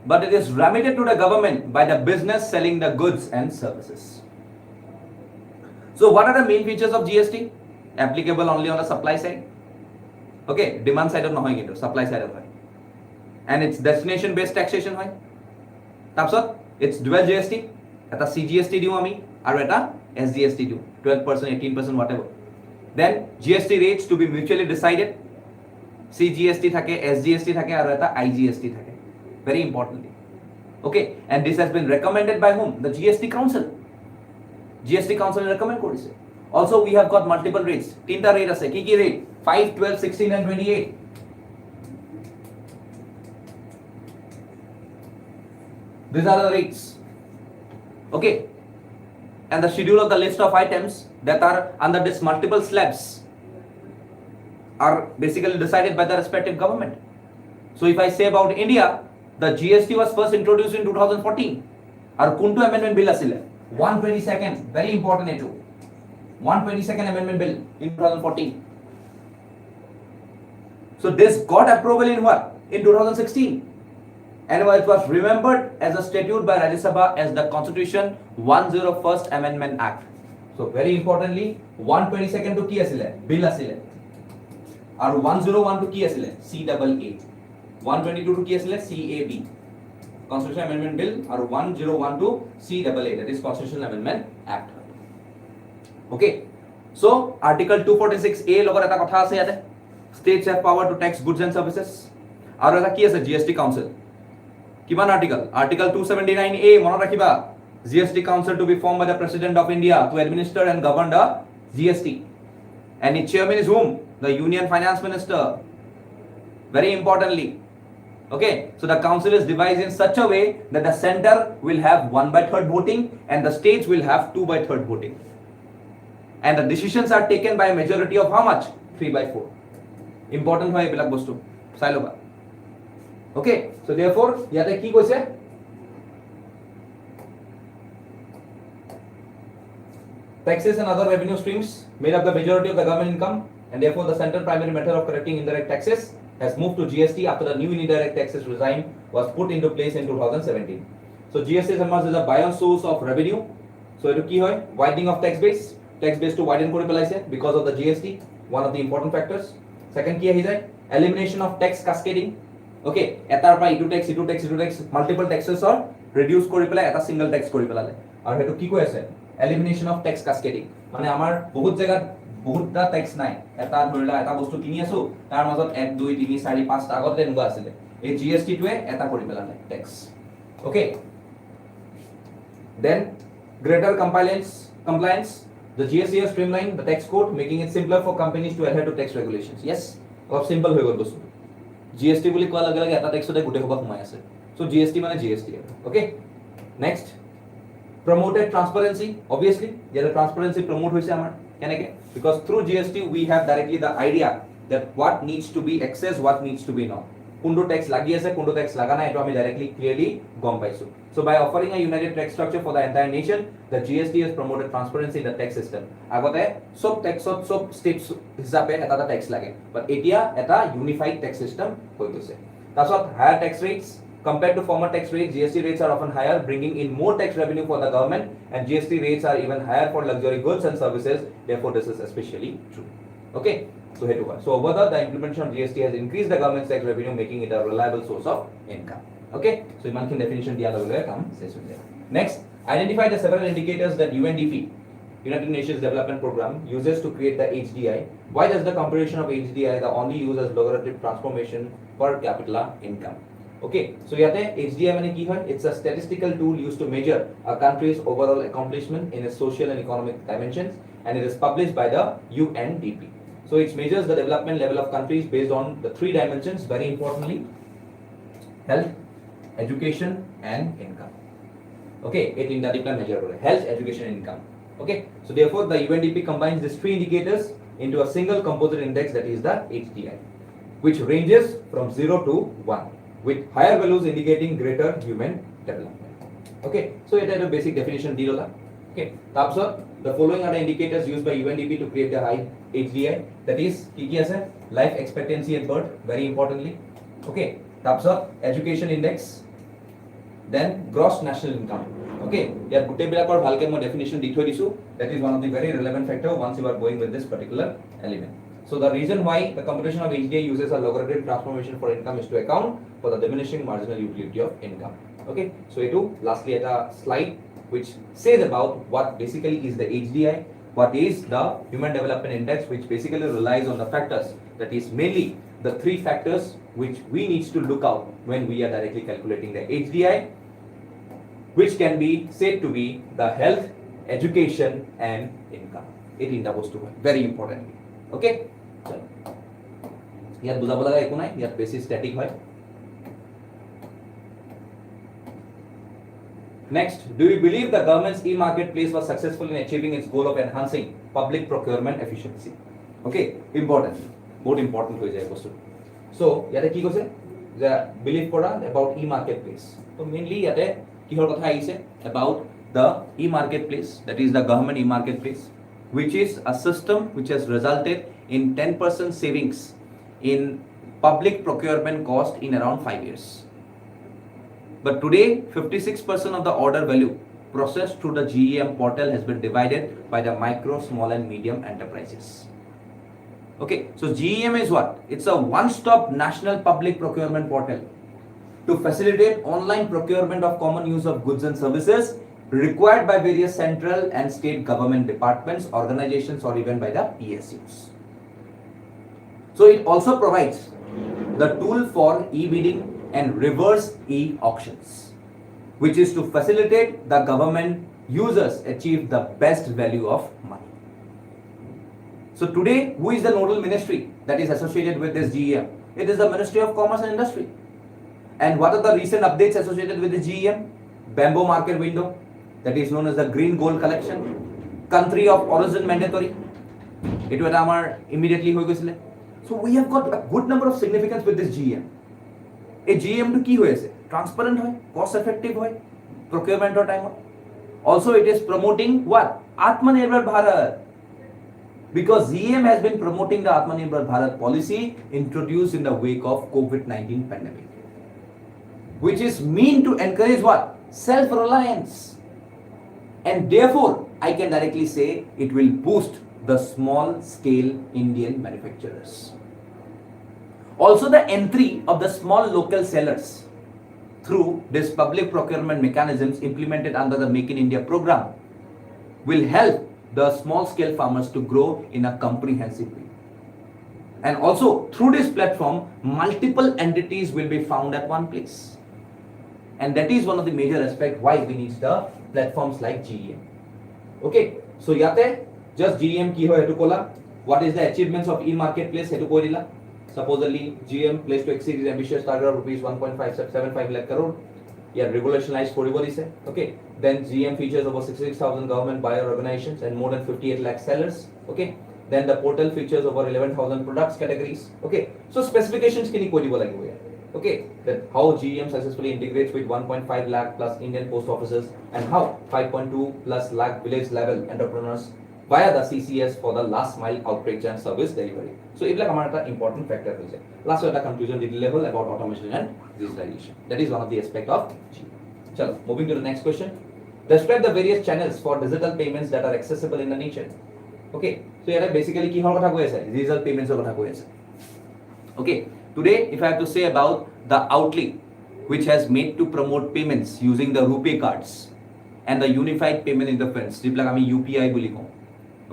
but it is remitted to the government by the business selling the goods and services. So what are the main features of GST? Applicable only on the supply side. Okay, demand side of nohoy kintu, supply side of hoy. And it's destination based taxation hoy. Tapsot it's dual GST, eta CGST diu ami aru eta SGST diu, 12%, 18% whatever. Then GST rates to be mutually decided. CGST thake, SGST thake aru eta IGST thake. Very importantly. Okay, and this has been recommended by whom? The GST Council. GST Council recommend করেছে also we have got multiple rates তিনটা rate আছে কি কি rate 5 12 16 and 28 these are the rates okay and the schedule of the list of items that are under this multiple slabs are basically decided by the respective government. So if I say about India the GST was first introduced in 2014 আর কোনটো amendment bill asile 122nd very important etu 122nd amendment bill in 2014 so this got approval in what in 2016 and it was remembered as a statute by Rajya Sabha as the Constitution 101st Amendment Act. So very importantly 122nd to ki asile bill asile aru 101 to ki asile CAA 122 to ki asile CAB Constitutional Amendment Bill or 1012 CAA that is Constitutional Amendment Act. Okay, so Article 246A লগৰ এটা কথা আছে ইয়াতে states have power to tax goods and services আৰু এটা কি আছে GST Council কিমান Article 279A মনত ৰাখিবা GST Council to be formed by the President of India to administer and govern the GST and its chairman is whom the Union Finance Minister very importantly. Okay, so the council is devised in such a way that the center will have 1/3 voting and the states will have 2/3 voting. And the decisions are taken by a majority of how much? 3/4. Important hoy bilak bostu. Sai loba. Okay, so therefore, yate ki koise? Taxes and other revenue streams made up the majority of the government income and therefore the central primary method of collecting indirect taxes has moved to GST after the new indirect taxes regime was put into place in 2017. So GST emerged as a buoyant source of revenue. So etu ki hoy widening of tax base to widen kori pelaise because of the GST, one of the important factors. Second ki ahi jay elimination of tax cascading. Okay, etar pa itu tax multiple taxes are reduce kori pelai eta single tax kori pelale aru hetu ki koi ase elimination of tax cascading mane amar bahut jaga বহুতটা tax নাই এটা ধৰিলা এটা বস্তু কিনি আছো তাৰ মাজত 1 2 3 4 5 আগতে এনেকুৱা আছিল এই জিএসটি টোৱে এটা কৰি পেলালে tax okay then greater compliance the GST has streamlined the tax code making it simpler for companies to adhere to tax regulations yes অলপ সিম্পল হৈ গল বস্তু জিএসটি বুলি কোৱা লগে এটা ট্যাক্সতে গুটে খবা সোমাই আছে সো জিএসটি মানে GST okay next promoted transparency, obviously here transparency promote hoise amar keneke, because through GST we have directly the idea that what needs to be excess, what needs to be not, কোনটো tax লাগি আছে কোনটো tax লাগা নাই এটো আমি directly clearly গম পাইছো। So by offering a united tax structure for the entire nation, the GST has promoted transparency in the tax system. আগতে সব ট্যাক্সত সব স্টেটস হিসাবে এটা ট্যাক্স লাগে, বাট এতিয়া এটা ইউনিফাইড ট্যাক্স সিস্টেম হৈ গৈছে। তাৰছত higher tax rates compared to former tax rates, GST rates are often higher, bringing in more tax revenue for the government, and GST rates are even higher for luxury goods and services. Therefore, this is especially true. Okay. So here to one. So over the implementation of GST has increased the government's tax revenue, making it a reliable source of income. Okay. So one can definition diya lagule kam se sunde. Next, identify the several indicators that UNDP, United Nations Development Program, uses to create the HDI. Why does the computation of HDI the only use as logarithmic transformation per capita income? Okay, so yate HDI mane ki hoy? It's a statistical tool used to measure a country's overall accomplishment in its social and economic dimensions, and it is published by the UNDP. So it measures the development level of countries based on the three dimensions, very importantly: health, education, and income. Okay, it in that measure health, education, and income. Okay, so therefore the UNDP combines these three indicators into a single composite index, that is the HDI, which ranges from 0 to 1, with higher values indicating greater human development. Okay, so it is a basic definition dilola. Okay, so the following are the indicators used by UNDP to create the high HDI, that is ki ase life expectancy at birth, very importantly. Okay, so education index, then gross national income. Okay, here gute bilakor bhalke mo definition di thoi disu, that is one of the very relevant factor once you are going with this particular element. So the reason why the computation of HDI uses a logarithmic transformation for income is to account for the diminishing marginal utility of income. Okay, so etu lastly at a slide which says about what basically is the HDI, what is the human development index, which basically relies on the factors, that is mainly the three factors which we need to look out when we are directly calculating the HDI, which can be said to be the health, education, and income. It in the very important. Okay, ইয়াত বুজাব লগা একো নাই, ইয়াত বেছি static হয়। Next, do you believe the government's e-marketplace was successful in achieving its goal of enhancing public procurement efficiency? Okay, important, বহুত important হৈ যায় বস্তু। So ইয়াতে কি কৈছে যে বিলিভ কৰা about e-marketplace, তো মেইনলি ইয়াতে কিহৰ কথা আহিছে about the e-marketplace, that is the government e-marketplace, which is a system which has resulted in 10% savings in public procurement cost in around 5 years. But today 56% of the order value processed through the GEM portal has been divided by the micro, small and medium enterprises. Okay, so GEM is what? It's a one-stop national public procurement portal to facilitate online procurement of common use of goods and services required by various central and state government departments, organizations, or even by the PSUs. So it also provides the tool for e-bidding and reverse e-auctions, which is to facilitate the government users achieve the best value of money. So today, who is the nodal ministry that is associated with this GEM? It is the Ministry of Commerce and Industry. And what are the recent updates associated with the GEM? Bamboo market window, that is known as the green gold collection, country of origin mandatory, it was amar immediately hoy goisile. So we have got a good number of significance with this GEM. A GEM to ki hoyese transparent hoy, cost effective hoy, procurement or time hoy. Also it is promoting what? Atmanirbhar Bharat, because GEM has been promoting the Atmanirbhar Bharat policy introduced in the wake of COVID-19 pandemic, which is meant to encourage what? Self-reliance. And therefore, I can directly say it will boost the small scale Indian manufacturers. Also, the entry of the small local sellers through this public procurement mechanisms implemented under the Make in India program will help the small scale farmers to grow in a comprehensive way. And also, through this platform, multiple entities will be found at one place. And that is one of the major aspects why we need the platforms like GEM. Okay, so yate just GEM ki hoy etu kola, what is the achievements of e-marketplace etu koi dila. Supposedly GEM place to exceed its ambitious target of rupees 1.575 lakh crore. ইয়াত regulationized কৰিব দিছে okay then GM features over 66,000 government buyer organizations and more than 58 lakh sellers okay then the portal features over 11,000 products categories okay so specifications kini কৈ দিব লাগিব ইয়াত okay that how GM successfully integrates with 1.5 lakh plus Indian post offices and how 5.2 plus lakh village level entrepreneurs via the CCS for the last mile outreach and service delivery. So এইবিলাক আমাৰ এটা important factor হৈছে last এটা conclusion দি দিলে হ'ল about automation and digitalization. That is one of the aspect of GM. Chalo moving to the next question. Describe the various channels for digital payments that are accessible in the nation. Okay so ইয়াতে basically কি হৰ কথা কৈ আছে digital payments ৰ কথা কৈ আছে. Okay today if I have to say about the outlay which has made to promote payments using the RuPay cards and the unified payment interface যিবিলাক আমি UPI বুলি কওঁ.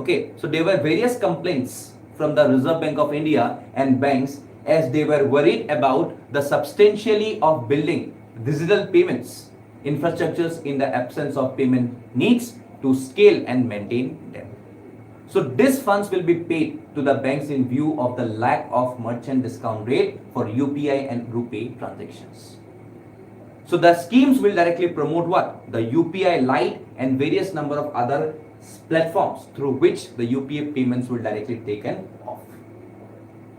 Okay, so there were various complaints from the Reserve Bank of India and banks as they were worried about the substantially of building digital payments infrastructures in the absence of payment needs to scale and maintain them. So these funds will be paid to the banks in view of the lack of merchant discount rate for UPI and RuPay transactions. So the schemes will directly promote what? The UPI Lite and various number of other platforms through which the UPI payments will directly taken off.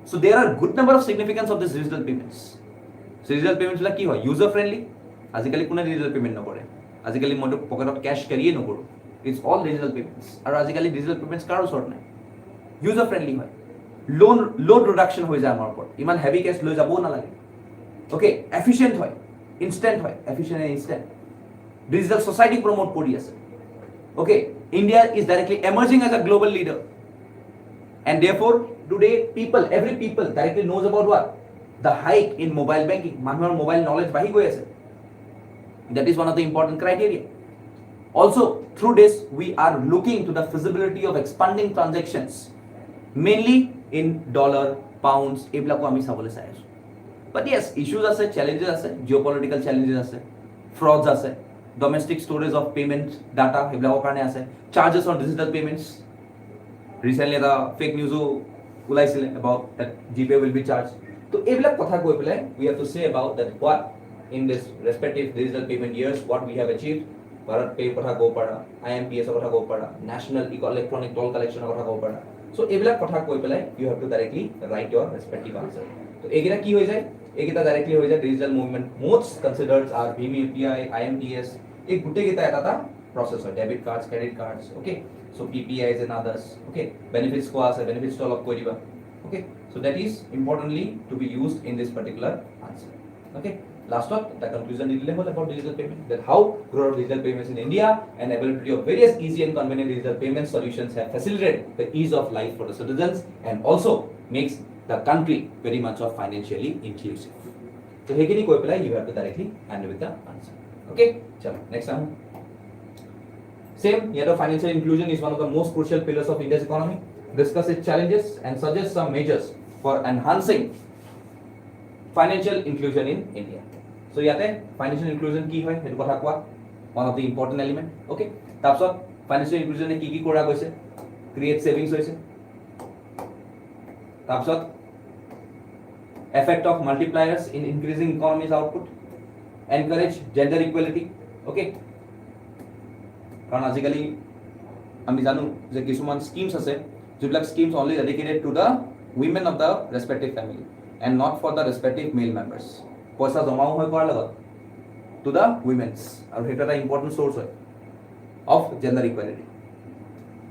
So there are good number of significance of this digital payments. So digital payments like ki hoy user friendly. Azikali kone digital payment nokore. Azikali moi pocket of cash carry nokoru. It's all digital payments. Aru azikali digital payments karo sort nai. User friendly hoy. Load reduction hoy jay amar upor. Iman heavy cash loi jabo na lage. Okay, efficient hoy. Instant hoy. Efficient and instant. Digital society promote kori ase. Okay, India is directly emerging as a global leader. And therefore, today every people directly knows about what? The hike in mobile banking. Manual mobile knowledge bahi goy ase. That is one of the important criteria. Also, through this, we are looking to the feasibility of expanding transactions, mainly in dollar, pounds, eblako ami sabole sai asu. But yes, issues ase, challenges ase, geopolitical challenges ase, frauds ase. Domestic storage of payment data এইবিলাকৰ কাৰণে আছে charges on digital payments recently the fake news ওলাইছিলে about that GPay will be charged তো এইবিলাক কথা কৈ পেলাই we have to say about that what in this respective digital payment years what we have achieved Bharat Pay কথা ক'ব পাৰা IMPS কথা ক'ব পাৰা national electronic toll collection কথা ক'ব পাৰা so এইবিলাক কথা কৈ পেলাই you have to directly write your respective answer তো এইকেইটা কি হৈ যায় এইকেইটা ডাইৰেক্টলি হৈ যায় digital movement modes considered are ভীম UPI IMPS এই গোটেইকেইটা এটা প্ৰসেস হয় debit cards credit cards okay so PPIs and others okay benefits কোৱা আছে benefits অলপ কৈ দিবা okay so that is importantly to be used in this particular answer okay last one the conclusion is level about digital payment that how growth of digital payments in India and availability of various easy and convenient digital payment solutions have facilitated the ease of life for the citizens and also makes the country very much of financially inclusive. So hekini koi pelai you have to directly handle with the answer. Okay, chalo next one. Same here the financial inclusion is one of the most crucial pillars of India's economy. Discuss its challenges and suggest some measures for enhancing financial inclusion in India. So yate financial inclusion ki hoy hetu kotha koa one of the important element. Okay, tarpsot financial inclusion e ki kora goise create savings hoise tarpsot effect of multipliers in increasing economy's output encourage gender equality okay karon azikali ami janu je kisuman schemes ase jiblak schemes only dedicated to the women of the respective family and not for the respective male members paisa jomao hoy kor lagot to the women's aru eta ta important source hoy of gender equality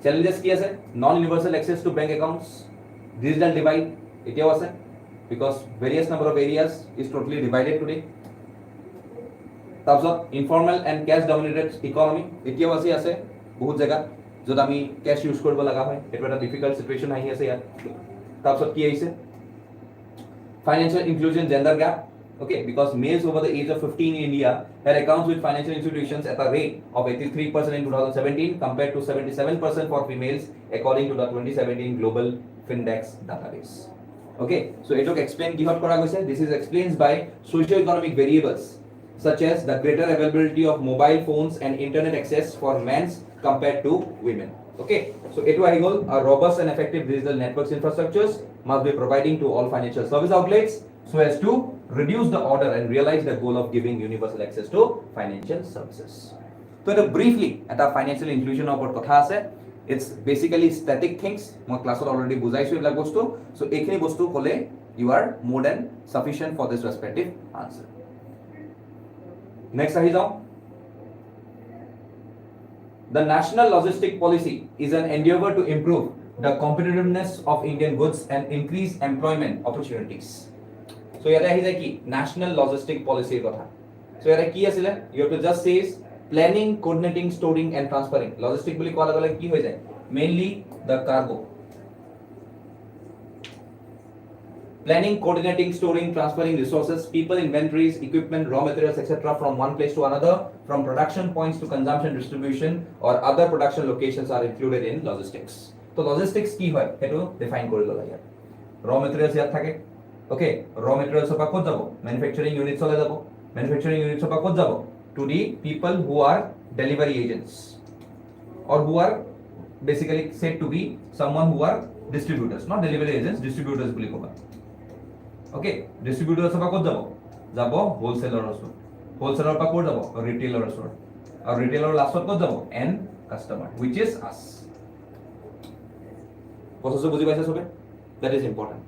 challenges ki ase non universal access to bank accounts digital divide etiao ase because various number of areas is totally divided today তাৰপিছত informal and cash dominated economy etiao ase বহুত জায়গা যত আমি cash use কৰিব লাগা হয় এটা এটা difficult situation আহি আছে ইয়াত তাৰপিছত কি আহিছে financial inclusion gender gap okay because males over the age of 15 in India had accounts with financial institutions at a rate of 83% in 2017 compared to 77% for females according to the 2017 global Findex database okay so it took explain kihot kora goise this is explained by socio-economic variables such as the greater availability of mobile phones and internet access for men compared to women okay so etu ahi gol a robust and effective digital networks infrastructures must be providing to all financial service outlets so as to reduce the order and realize the goal of giving universal access to financial services. So এটা briefly এটা financial inclusion ওপৰত কথা আছে. It's basically static things. মই ক্লাছত already বুজাইছো এইবিলাক বস্তু. So এইখিনি বস্তু ক'লে you are more than sufficient for this respective answer. Next আহি যাওঁ. The national logistic policy is an endeavor to improve the competitiveness of Indian goods and increase employment opportunities. So ইয়াতে আহি যায় কি national logistic policy কথা. So ইয়াতে কি আছিল? You have to just say planning, coordinating, storing and transferring. Logistic বুলি কোৱা লগে কি হৈ যায়? Mainly the cargo. Planning, coordinating, storing, transferring resources, people, inventories, equipment, raw materials, etc. from one place to another, from production points to consumption, distribution, or other production locations are included in logistics. So logistics কি হয় সেইটো define কৰি ললা ইয়াত. Raw materials ইয়াত থাকে. Okay, raw materials পৰা ক'ত যাব? Manufacturing units লৈ যাব. Manufacturing units পৰা ক'ত যাব? To the people who are delivery agents or who are basically said to be someone who are distributors, not delivery agents, distributors বুলি ক'বা. Okay, distributors পৰা ক'ত যাব? যাব wholesaler ওচৰত. Wholesaler পৰা ক'ত যাব? Retailer ওচৰত. আৰু retailer লাষ্টত ক'ত যাব? End customer, which is us. প্ৰচেছটো বুজি পাইছা সবে? That is important.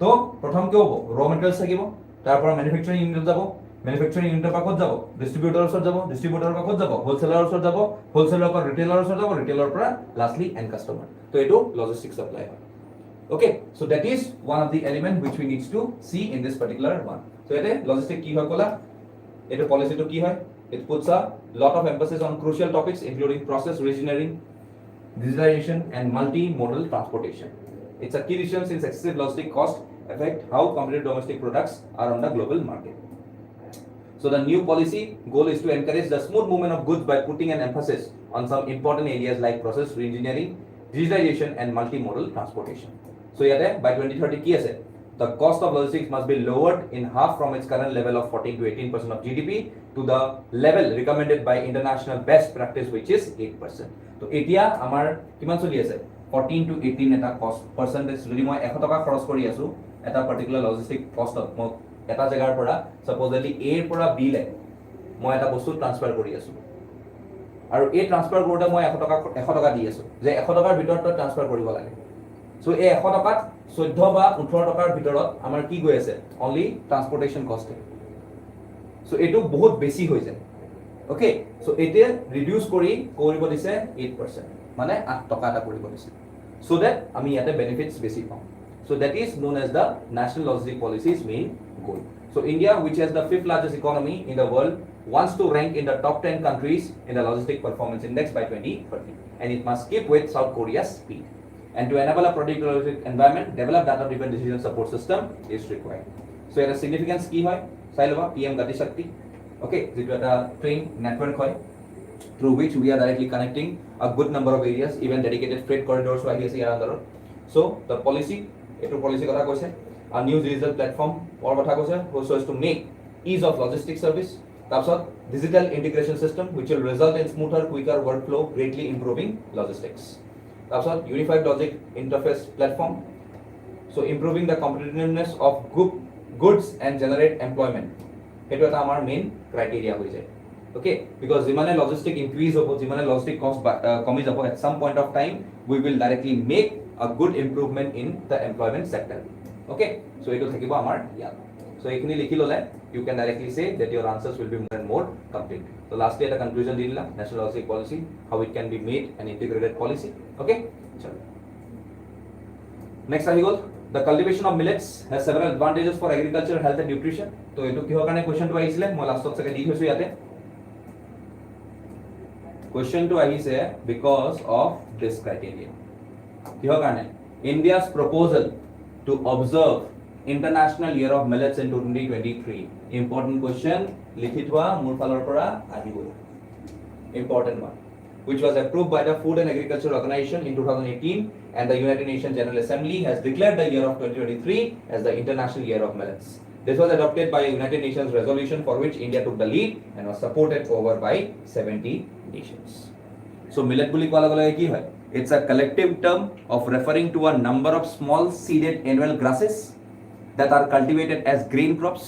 তো প্ৰথম কি হ'ব? Raw materials থাকিব, তাৰ পৰা manufacturing unit যাব, manufacturing unit পৰা ক'ত যাব? Distributor ওচৰত যাব, distributor পৰা ক'ত যাব? Wholesaler ওচৰত যাব, wholesaler পৰা retailer ওচৰত যাব, retailer পৰা lastly end customer. তো এইটো logistics supply হয়. Okay, so that is one of the element which we need to see in this particular one. So এতে logistic কি হয় কলা? এটো policy to কি হয়? It puts a lot of emphasis on crucial topics including process reengineering, digitalization and multimodal transportation. It's a key decision since excessive logistic costs affect how competitive domestic products are on the global market. So the new policy goal is to encourage the smooth movement of goods by putting an emphasis on some important areas like process reengineering, digitalization and multimodal transportation. So here by 2030 কি আছে? The cost of logistics must be lowered in half from its current level of 14 to 18% of GDP to the level recommended by international best practice which is 8%. তো এতিয়া আমাৰ কিমান চলি আছে? 14 to 18 এটা cost percentage যদি মই 100 টকা খৰচ কৰি আছো এটা particular logistic cost মই এটা জায়গাৰ পৰা supposedly A ৰ পৰা B লে মই এটা বস্তু ট্ৰান্সফাৰ কৰি আছো আৰু এই ট্ৰান্সফাৰ কৰোতে মই 100 টকা দি আছো যে 100 টকাৰ ভিতৰত ট্ৰান্সফাৰ কৰিব লাগে সো এই 100 টকাত 14 বা 18 টকাৰ ভিতৰত আমাৰ কি গৈ আছে অনলি ট্ৰান্সপোৰ্টেশন কষ্ট সো এটো বহুত বেছি হৈ যায় ওকে সো এতে ৰিডিউস কৰিব দিছে 8% মানে 8 টকা এটা কৰিব দিছে সো দ্যাট আমি ইয়াতে বেনিফিটস বেছি পাম so that is known as the national logistic policies main goal. So India, which has the 5th largest economy in the world, wants to rank in the top 10 countries in the logistic performance index by 2030, and it must keep with South Korea's speed. And to enable a predictable logistic environment, develop data-driven decision support system is required. So here a significant key hoy, Sailova PM Gati Shakti, okay, this is a train network hoy, through which we are directly connecting a good number of areas, even dedicated freight corridors to IDC around the road. So the policy, eto policy kotha koise. A new digital platform or কথা কৈছে so as to make ease of logistics service তাৰপিছত digital integration system which will result in smoother quicker workflow greatly improving logistics তাৰপিছত unified logic interface platform so improving the competitiveness of goods and generate employment সেইটো এটা আমাৰ main criteria হৈ যায় okay because যিমানে logistic increase হ'ব যিমানে logistic cost কমি যাব at some point of time we will directly make a good improvement in the employment sector. Okay, so it will take amar yeah. So ekhini likhi lole you can directly say that your answers will be more and more complete. So lastly at a conclusion dilla national logistic policy how it can be made an integrated policy. Okay, chalo next ahigol the cultivation of millets has several advantages for agriculture health and nutrition. So etu kihor kane question to ahisile moi last sake di hoisu yate question to ahise because of this criteria kihor kane India's proposal to observe International Year of Millets in 2023. Important question. Likhitwa Murphalor Pora Ahibol. Important one. Which was approved by the Food and Agriculture Organization in 2018, and the United Nations General Assembly has declared the year of 2023 as the International Year of Millets. This was adopted by a United Nations resolution for which India took the lead and was supported over by 70 nations. So millet buli koala gola ki hoy? It's a collective term of referring to a number of small seeded annual grasses that are cultivated as grain crops,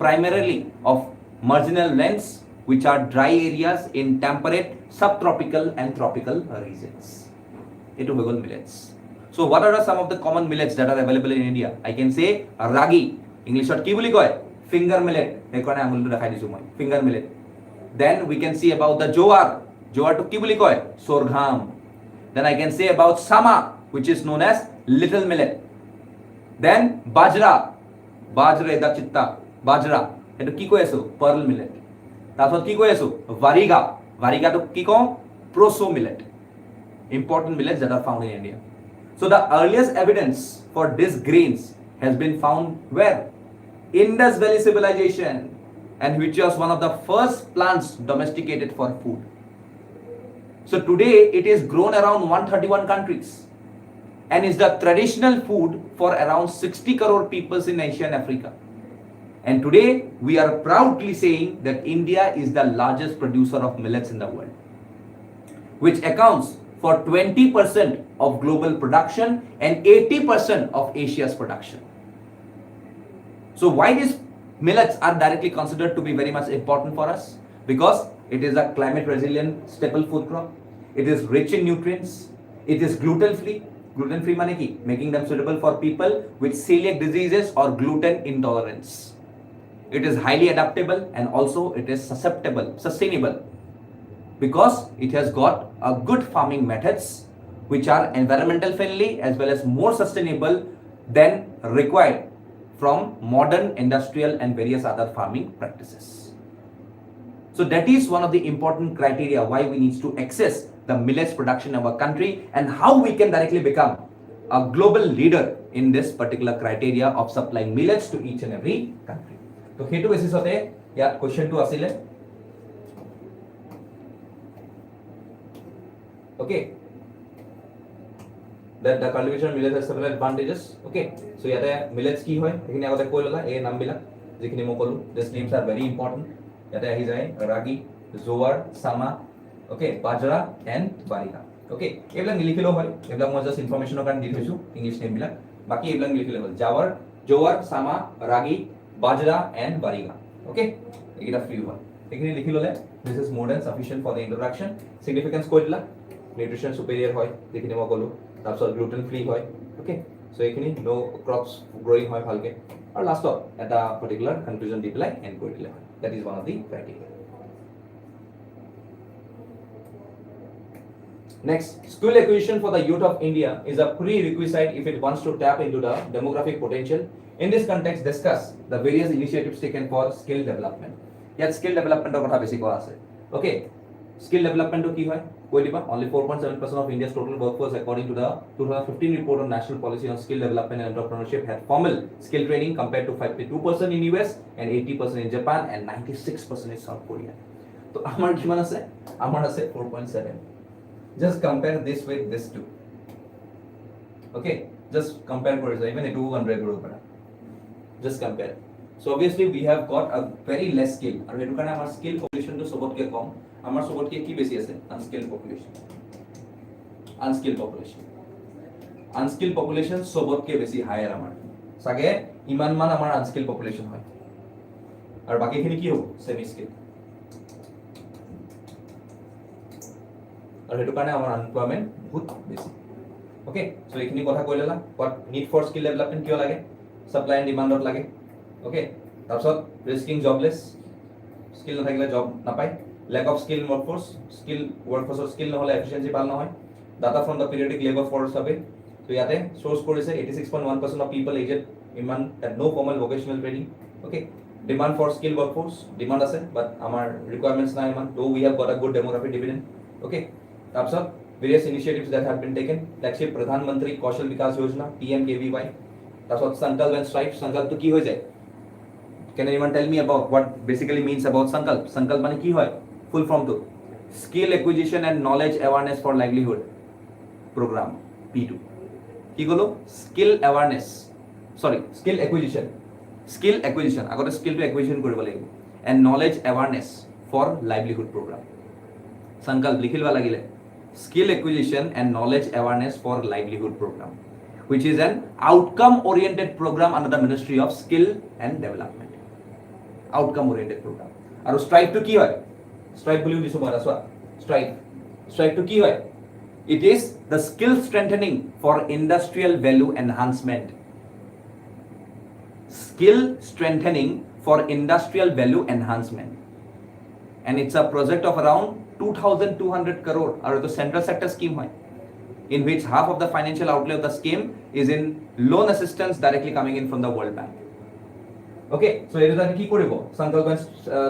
primarily of marginal lands, which are dry areas in temperate, subtropical and tropical regions. Etu হৈ গ'ল millets. So what are some of the common millets that are available in India? I can say ragi. Englishত কি বুলি কয়? Finger millet. সেইকাৰণে আঙুলিটো দেখাই দিছো মই. Finger millet. Then we can see about the jowar. Jowar to কি বুলি কয়? Sorghum. Then I can say about sama, which is known as little millet. Then bajra. Bajra এটা চিত্তা. Bajra. এটো কি কৈ আছো? Pearl millet. তাৰপিছত কি কৈ আছো? Variga. Variga to কি কওঁ? Proso millet. Important millets that are found in India. So the earliest evidence for these grains has been found where? Indus Valley civilization, and which was one of the first plants domesticated for food. So today it is grown around 131 countries and is the traditional food for around 60 crore people in Asia and Africa. And today we are proudly saying that India is the largest producer of millets in the world, which accounts for 20% of global production and 80% of Asia's production. So why these millets are directly considered to be very much important for us? Because it is a climate resilient staple food crop, it is rich in nutrients, it is gluten free. Gluten free মানে কি? Making them suitable for people with celiac diseases or gluten intolerance. It is highly adaptable and also it is sustainable, because it has got a good farming methods which are environmental friendly as well as more sustainable than required from modern industrial and various other farming practices. So that is one of the important criteria why we need to access the millets production in our country and how we can directly become a global leader in this particular criteria of supplying millets to each and every country. So hetu basis hote ya question to asile. Okay, that the cultivation of millets has several advantages. Okay, so yate millets ki hoy ekhini agote koi lola ei naam bilak jekhini mo kolu, these names are very important. Yate ahi jay ragi, jowar, sama, okay, bajra and variga. Okay, ebilak nilikhilo hoy, ebilak moi just information or kan di thoisu English name bilak, baki ebilak nilikhilo hol jowar, sama, ragi, bajra and variga. Okay, ekita free hoy ekhini likhilole. This is more than sufficient for the introduction. Significance koi dila, nutrition superior hoy jekhini মই কলো, তাৰপিছত gluten free হয়. Okay, so এইখিনি no crops growing হয় ভালকে, আৰু লাষ্টত এটা particular conclusion দি পেলাই end কৰি দিলে হয়. That is one of the criteria. Next, skill acquisition for the youth of India is a prerequisite if it wants to tap into the demographic potential. In this context, discuss the various initiatives taken for skill development. ইয়াত skill development কথা বেছি কোৱা আছে. Okay, skill development to কি হয় কৈ দিবা. Only 4.7% of India's total workforce, according to the 2015 report on national policy on skill development and entrepreneurship, had formal skill training compared to 52% in US and 80% in Japan and 96% in South Korea. So আমার কিমান আছে? আমার আছে 4.7. Just compare this with this two. Okay, just compare for it. Even 200 grow para. Just compare. So obviously we have got a very less skill. আৰু হেতু কাৰণে আমাৰ skill population to সবতকে কম. আমাৰ সবতকে কি বেছি আছে? Unskilled population. Unskilled population সবতকে বেছি higher আমাৰ. সাগে ইমান মান আমাৰ unskilled population হয়. আৰু বাকিখিনি কি হ'ব? Semi skill. আৰু হেতু কাৰণে আমাৰ unemployment বহুত বেছি. Okay, so এইখিনি কথা কৈ ললা. What need for skill development কিয় লাগে? Supply and demand ত লাগে. Okay, তাৰপিছত risking jobless, skill নাথাকিলে job নাপায়, lack of skill workforce, workforce skill নহলে efficiency ভাল নহয়, data from the periodic labor force survey. So ইয়াতে source কৰিছে 86.1% of people aged iman had no formal vocational training. Okay, demand for skill workforce, demand আছে but আমাৰ requirements নাই ইমান, though we have got a good demographic dividend. Okay, তাৰপিছত various initiatives that have been taken, flagship Pradhan Mantri Kaushal Vikas Yojana PMKVY. তাৰপিছত sankalp and stripe. Sankalp to কি হৈ যায়? Can anyone tell me about what basically means about Sankalp? Sankalp মানে কি হয়? Full form to Skill Acquisition and Knowledge Awareness for Livelihood Program P2. কি কলো? Skill acquisition আগতে skill to acquisition কৰিব লাগিব, and knowledge awareness for livelihood program. Sankalp লিখি লবা লাগিলে, Skill Acquisition and Knowledge Awareness for Livelihood Program. which is an outcome oriented program under the Ministry of Skill and Development. Outcome oriented program. আৰু stripe to কি হয়? Stripe বুলিও দিছো মই ৰাসৱা। Stripe to কি হয়? It is the skill strengthening for industrial value enhancement. Skill strengthening for industrial value enhancement. And it's a project of around 2,200 crore. আৰু এটা central sector scheme হয়, in which half of the financial outlay of the scheme is in loan assistance directly coming in from the World Bank. Okay, so it is a key koribo Sankalp and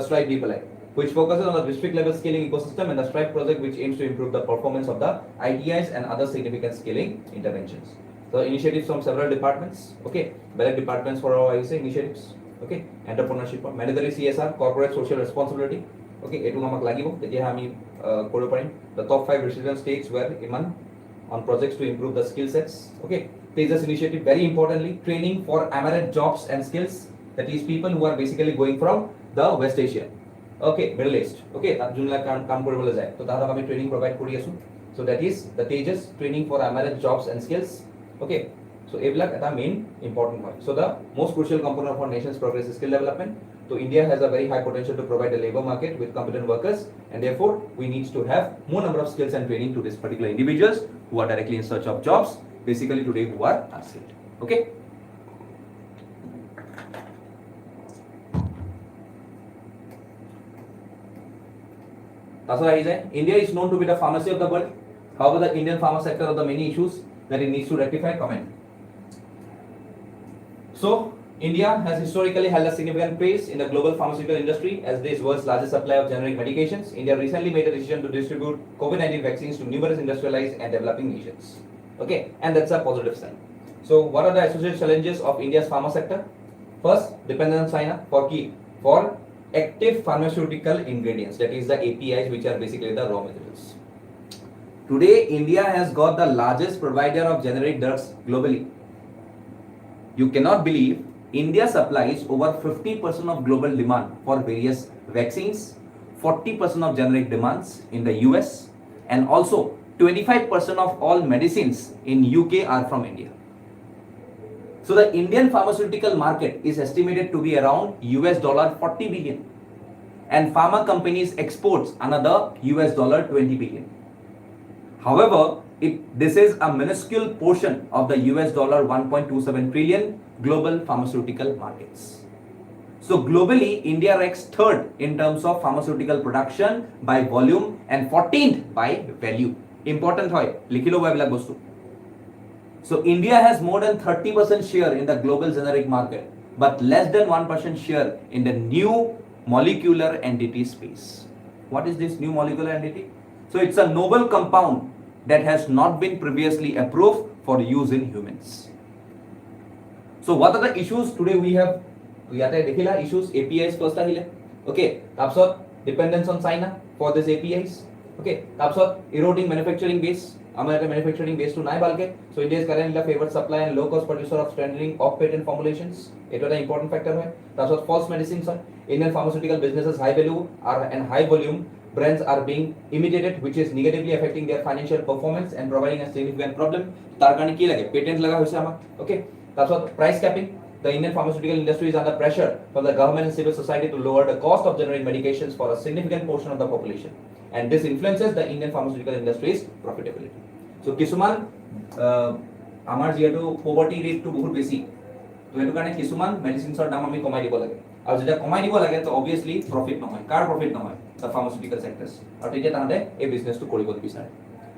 Stripe di pelai, which focuses on the district level scaling ecosystem and the Stripe project, which aims to improve the performance of the ITIs and other significant scaling interventions. So initiatives from several departments, okay, various departments for our initiatives, okay, entrepreneurship, mandatory CSR, corporate social responsibility, okay, etu amak lagibo tetia ami koribo parim. The top 5 resident states were iman on projects to improve the skill sets, okay. Tejas initiative, very importantly, training for amateur jobs and skills, that is people who are basically going from the West Asia, okay, Middle East, okay, tat junla kam koribole jay to tahatok ami training provide kori asu. So that is the Tejas training for amateur jobs and skills, okay. So ebilak eta main important point. So the most crucial component for nation's progress is skill development. So India has a very high potential to provide a labor market with competent workers, and therefore we need to have more number of skills and training to these particular individuals who are directly in search of jobs, basically today who are unskilled, okay. India is known to be the pharmacy of the world. However, the Indian pharma sector have the many issues that it needs to rectify. Comment. So, India has historically held a significant place in the global pharmaceutical industry as this world's largest supplier of generic medications. India recently made a decision to distribute COVID-19 vaccines to numerous industrialized and developing nations. Okay, and that's a positive sign. So, what are the associated challenges of India's pharma sector? First, dependence on China for active pharmaceutical ingredients, that is the APIs, which are basically the raw materials. Today, India has got the largest provider of generic drugs globally. You cannot believe India supplies over 50% of global demand for various vaccines, 40% of generic demands in the US, and also 25% of all medicines in UK are from India. So the Indian pharmaceutical market is estimated to be around $40 billion, and pharma companies exports another $20 billion. However, this is a minuscule portion of the $1.27 trillion global pharmaceutical markets. So globally, India ranks third in terms of pharmaceutical production by volume and 14th by value. Important hoy, likhilo boy bostu. So India has more than 30% share in the global generic market, but less than 1% share in the new molecular entity space. What is this new molecular entity? So it's a novel compound that has not been previously approved for use in humans. So what are the issues today we have? Yate dekhila issues, APIs first ahile, okay. Tapsot dependence on China for this APIs, okay. Tapsot eroding manufacturing base. American manufacturing base to nai balke. So India is currently the favored supply and low cost producer of strengthening of patent formulations. It was an important factor. That's what false medicines are. Indian pharmaceutical businesses high value and high volume brands are being imitated, which is negatively affecting their financial performance and providing a significant problem. Tarkani ki lage patent laga hoise ama, okay. That's what price capping. The Indian pharmaceutical industry is under pressure from the government and civil society to lower the cost of generic medications for a significant portion of the population, and this influences the Indian pharmaceutical industry's profitability. So kisuman amar jehetu poverty rate to bahut beshi, to etu karone kisuman medicines or dam ami komai dibo lage, aru jeta komai dibo lage to obviously profit nohoy, kar profit nohoy, the pharmaceutical sectors, aru tetia tahate ei business to koribo bisare.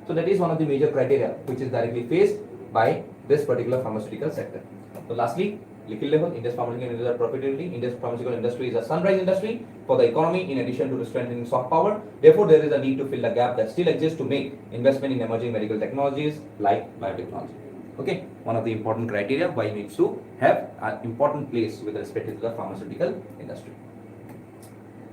So that is one of the major criteria which is directly faced by this particular pharmaceutical sector. So lastly, liquid level, India's pharmaceutical industry are profitability. India's pharmaceutical industry is a sunrise industry for the economy in addition to the strengthening soft power. Therefore, there is a need to fill the gap that still exists to make investment in emerging medical technologies like biotechnology. Okay, one of the important criteria why it needs to have an important place with respect to the pharmaceutical industry.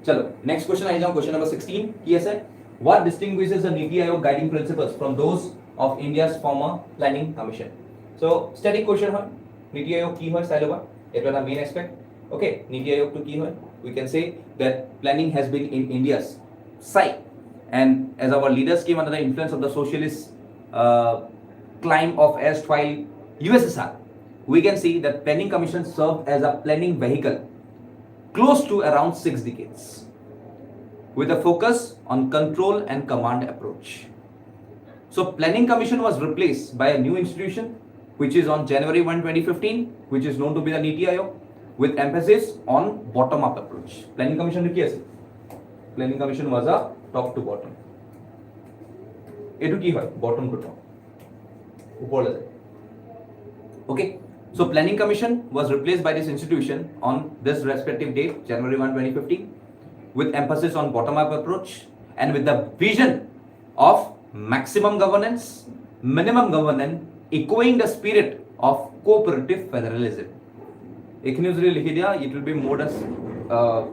Chalo, next question I know, question number 16. Yes, sir. What distinguishes the NITI Aayog guiding principles from those of India's former planning commission? So, static question hai. NITI Aayog ki hoy sailoba, it was the main aspect. Okay, NITI Aayog to ki hoy, we can say that planning has been in India's side, and as our leaders came under the influence of the socialist climb of erstwhile USSR, we can see that Planning Commission served as a planning vehicle close to around 6 decades with a focus on control and command approach. So Planning Commission was replaced by a new institution which is on January 1, 2015, which is known to be the Niti Aayog, with emphasis on bottom-up approach. Planning Commission ki ase? Planning Commission was a top to bottom. Etu ki hoy? Bottom to top. Upor le jay. Okay. So Planning Commission was replaced by this institution on this respective date, January 1, 2015, with emphasis on bottom-up approach and with the vision of maximum governance, minimum governance, echoing the spirit of cooperative federalism. It will be more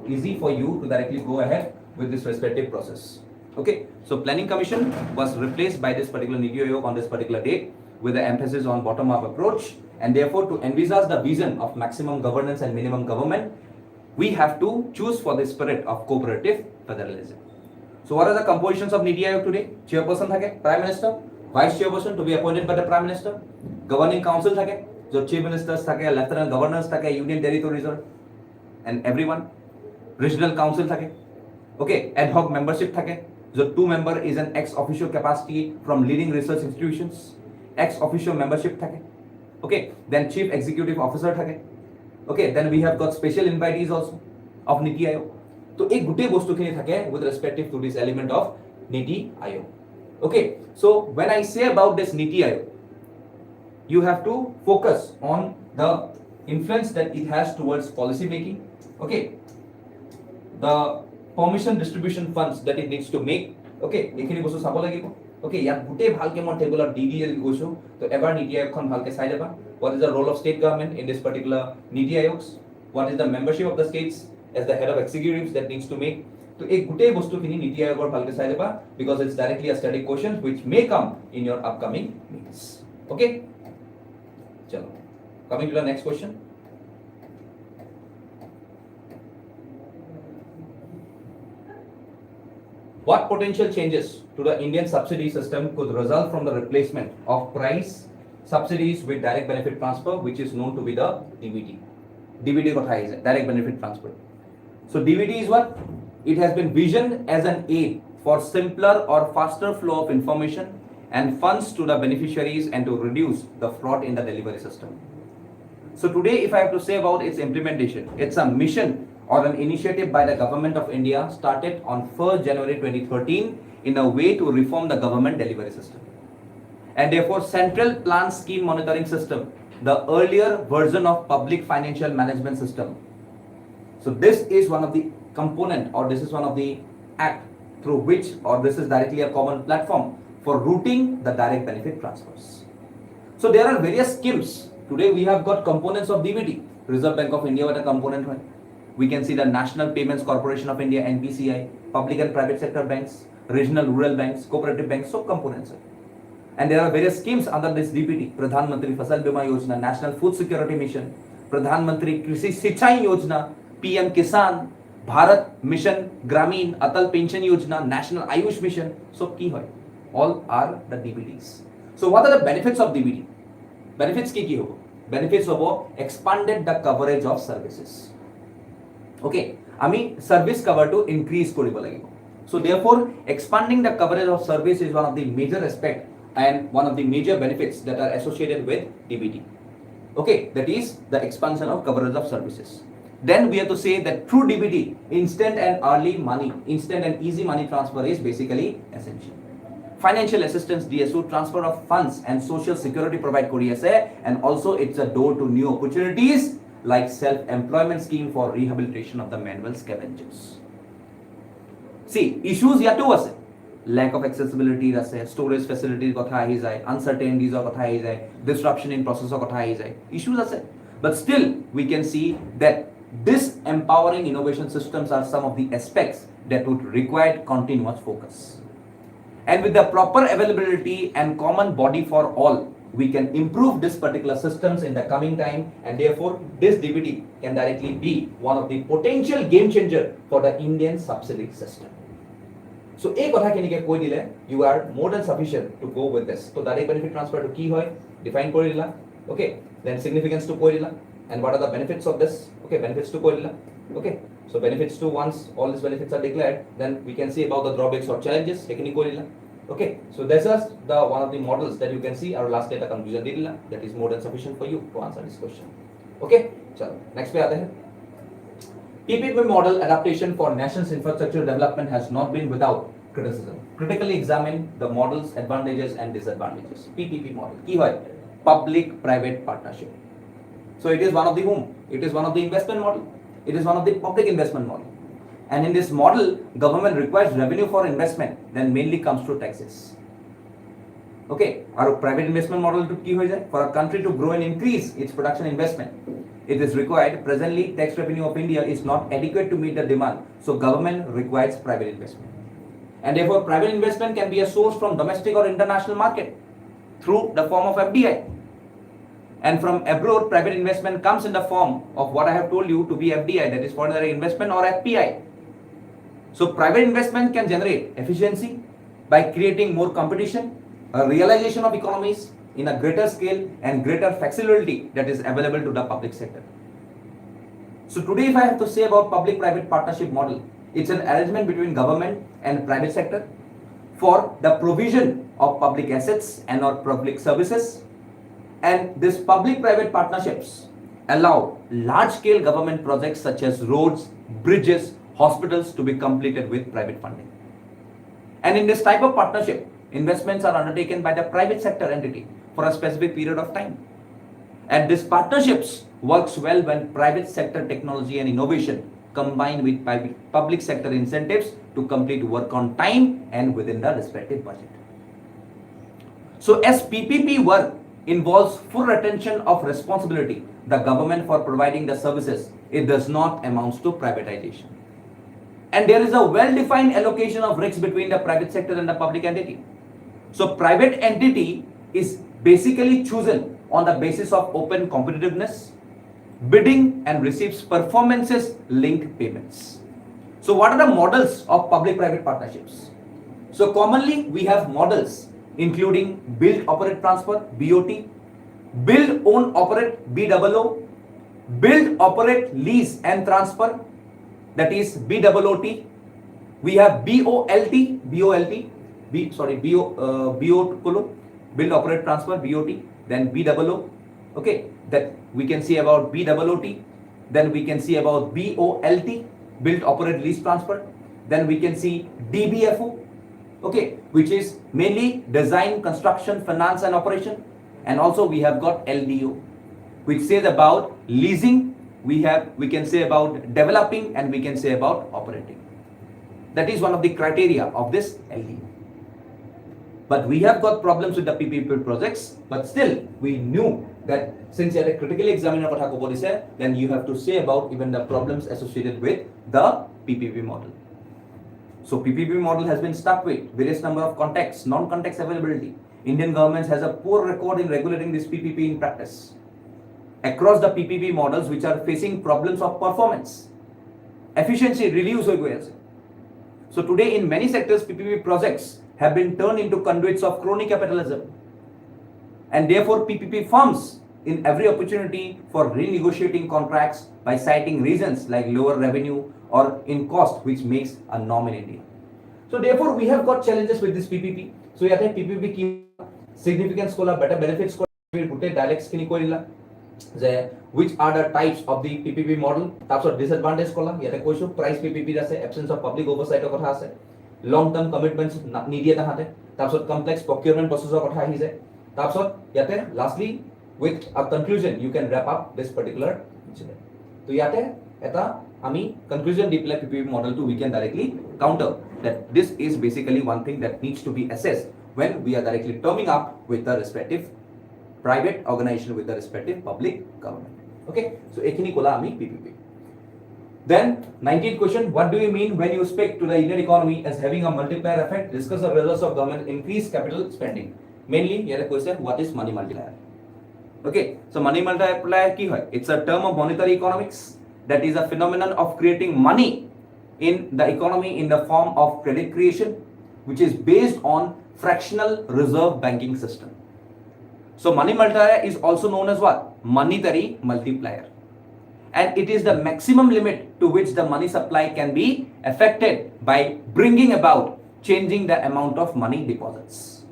easy for you to directly go ahead with this respective process. Okay, so Planning Commission was replaced by this particular Niti Aayog on this particular date with the emphasis on bottom-up approach, and therefore to envisage the vision of maximum governance and minimum government, we have to choose for the spirit of cooperative federalism. So what are the compositions of Niti Aayog today? Chairperson thake, Prime Minister, Vice Chairperson to be appointed by the Prime Minister, Governing Council thake, jo Chief Ministers thake, Lieutenant Governors thake, Union Territories and everyone, Regional Council thake, okay, ad hoc membership thake, jo 2 member is an ex-officio capacity from leading research institutions, ex-officio membership thake, okay, then Chief Executive Officer thake, okay, then we have got special invitees also of Niti Aayog. So ek gute bostu khini thake with respective to this element of Niti Aayog. Okay, so when I say about this Niti Aayog, you have to focus on the influence that it has towards policy making, okay, the permission distribution funds that it needs to make, okay, ekhini bostu sabo lagibo. Okay, yat gute bhalke mon table of DDL goisu to ever Niti Aayog khon bhalke sai deba. What is the role of state government in this particular Niti Aayogs? What is the membership of the states as the head of executives that needs to make? So ek gute bostu khini Niti Aayog or bhalke sai deba because it's directly a static question which may come in your upcoming meetings. Okay, chalo, coming to the next question. What potential changes to the Indian subsidy system could result from the replacement of price subsidies with direct benefit transfer, which is known to be the DBT? DBT kotha is direct benefit transfer. So DBT is what? It has been visioned as an aid for simpler or faster flow of information and funds to the beneficiaries and to reduce the fraud in the delivery system. So today, if I have to say about its implementation, it's a mission or an initiative by the government of India started on 1st January 2013 in a way to reform the government delivery system. And therefore, Central Plan Scheme Monitoring System, the earlier version of Public Financial Management System. So this is one of the component, or this is one of the act through which, or this is directly a common platform for routing the direct benefit transfers. So there are various schemes. Today we have got components of DBT. Reserve Bank of India was a component. We can see the National Payments Corporation of India, NPCI, public and private sector banks, regional rural banks, cooperative banks, so components. And there are various schemes under this DBT. Pradhan Mantri Fasal Bima Yojana, National Food Security Mission, Pradhan Mantri Krishi Sinchai Yojana, PM Kisan, Bharat Mission Gramin, Atal Pension Yojana, National Ayush Mission. So key hoy, all are the DBTs. So what are the benefits of DBT? Benefits ki hobo? Benefits hobo expanded the coverage of services. Okay, ami service cover to increase koribo lagibo. So therefore, expanding the coverage of service is one of the major aspect and one of the major benefits that are associated with DBT. Okay, that is the expansion of coverage of services. Then we have to say that through DBT, instant and early money, instant and easy money transfer is basically essential. Financial assistance DSO, transfer of funds and social security provide kori ase, and also it's a door to new opportunities like self-employment scheme for rehabilitation of the manual scavengers. See, issues yato ase, lack of accessibility ase, storage facilities kotha ahi jay, uncertainties kotha ahi jay, disruption in process kotha ahi jay, issues ase. But still we can see that this empowering innovation systems are some of the aspects that would require continuous focus. And with the proper availability and common body for all, we can improve this particular systems in the coming time, and therefore this DBT can directly be one of the potential game changer for the Indian subsidy system. So a kotha kinike koi dile, you are more than sufficient to go with this. So direct benefit transfer to key hoy, define kori dila, Okay, then significance to koidilla, and what are the benefits of this? Okay, benefits to koidilla. Okay, so benefits to, once all these benefits are declared, then we can see about the drawbacks or challenges ekini koidilla. Okay, so this is the one of the models that you can see our last data conclusion didilla, that is more than sufficient for you to answer this question. Okay, chalo next पे आते हैं. PPP model adaptation for nation's infrastructure development has not been without criticism. Critically examine the model's advantages and disadvantages. PPP model की है public-private partnership. So it is one of the whom? It is one of the investment model. It is one of the public investment model. And in this model, government requires revenue for investment, then mainly comes through taxes. Okay, our private investment model to key hoye for a country to grow and increase its production investment, it is required. Presently, tax revenue of India is not adequate to meet the demand, so government requires private investment. And therefore, private investment can be a source from domestic or international market through the form of FDI. And from abroad, private investment comes in the form of what I have told you to be FDI, that is foreign direct investment, or FPI. So private investment can generate efficiency by creating more competition, a realization of economies in a greater scale, and greater flexibility that is available to the public sector. So today, if I have to say about public-private partnership model, it's an arrangement between government and private sector for the provision of public assets and or public services. And these public-private partnerships allow large-scale government projects such as roads, bridges, hospitals to be completed with private funding. And in this type of partnership, investments are undertaken by the private sector entity for a specific period of time. And these partnerships works well when private sector technology and innovation combined with public sector incentives to complete work on time and within the respective budget. So as PPP work involves full retention of responsibility, the government for providing the services, it does not amount to privatization. And there is a well-defined allocation of risks between the private sector and the public entity. So private entity is basically chosen on the basis of open competitiveness, bidding, and receives performances linked payments. So what are the models of public-private partnerships? So commonly we have models including build, operate, transfer, BOT, build, own, operate, BOO, build, operate, lease and transfer, that is BOOT. We have BOLT, build, operate, transfer, BOT, then BOO. Okay, that we can see about BOOT, then we can see about BOLT, build, operate, lease, transfer, then we can see DBFO, okay, which is mainly design, construction, finance and operation. And also we have got LDO, which says about leasing, we can say about developing, and we can say about operating. That is one of the criteria of this LDO. But we have got problems with the PPP projects, but still we knew that since you are a critically examiner, then you have to say about even the problems associated with the PPP model. So PPP model has been stuck with various number of contexts, non-context availability. Indian government has a poor record in regulating this PPP in practice. Across the PPP models which are facing problems of performance, efficiency reduce. So today in many sectors, PPP projects have been turned into conduits of crony capitalism. And therefore PPP firms in every opportunity for renegotiating contracts by citing reasons like lower revenue or in cost, which makes a norm in India. So therefore we have got challenges with this PPP. So you have PPP key significance, better benefits, dialects, which are the types of the PPP model, types of disadvantage, price PPP, absence of public oversight, long-term commitments, complex procurement process, lastly, with a conclusion, you can wrap up this particular incident. So, conclusion deep like PPP model 2, we can directly counter that this is basically one thing that needs to be assessed when we are directly terming up with the respective private organization with the respective public government. Okay, so ekini kola ami PPP. Then 19th question, what do you mean when you speak to the Indian economy as having a multiplier effect? Discuss the results of government increased capital spending. Mainly here a question, what is money multiplier? Okay, so money multiplier ki hoy? It's a term of monetary economics that is a phenomenon of creating money in the economy in the form of credit creation, which is based on fractional reserve banking system. So money multiplier is also known as what? Monetary multiplier. And it is the maximum limit to which the money supply can be affected by bringing about changing the amount of money deposits.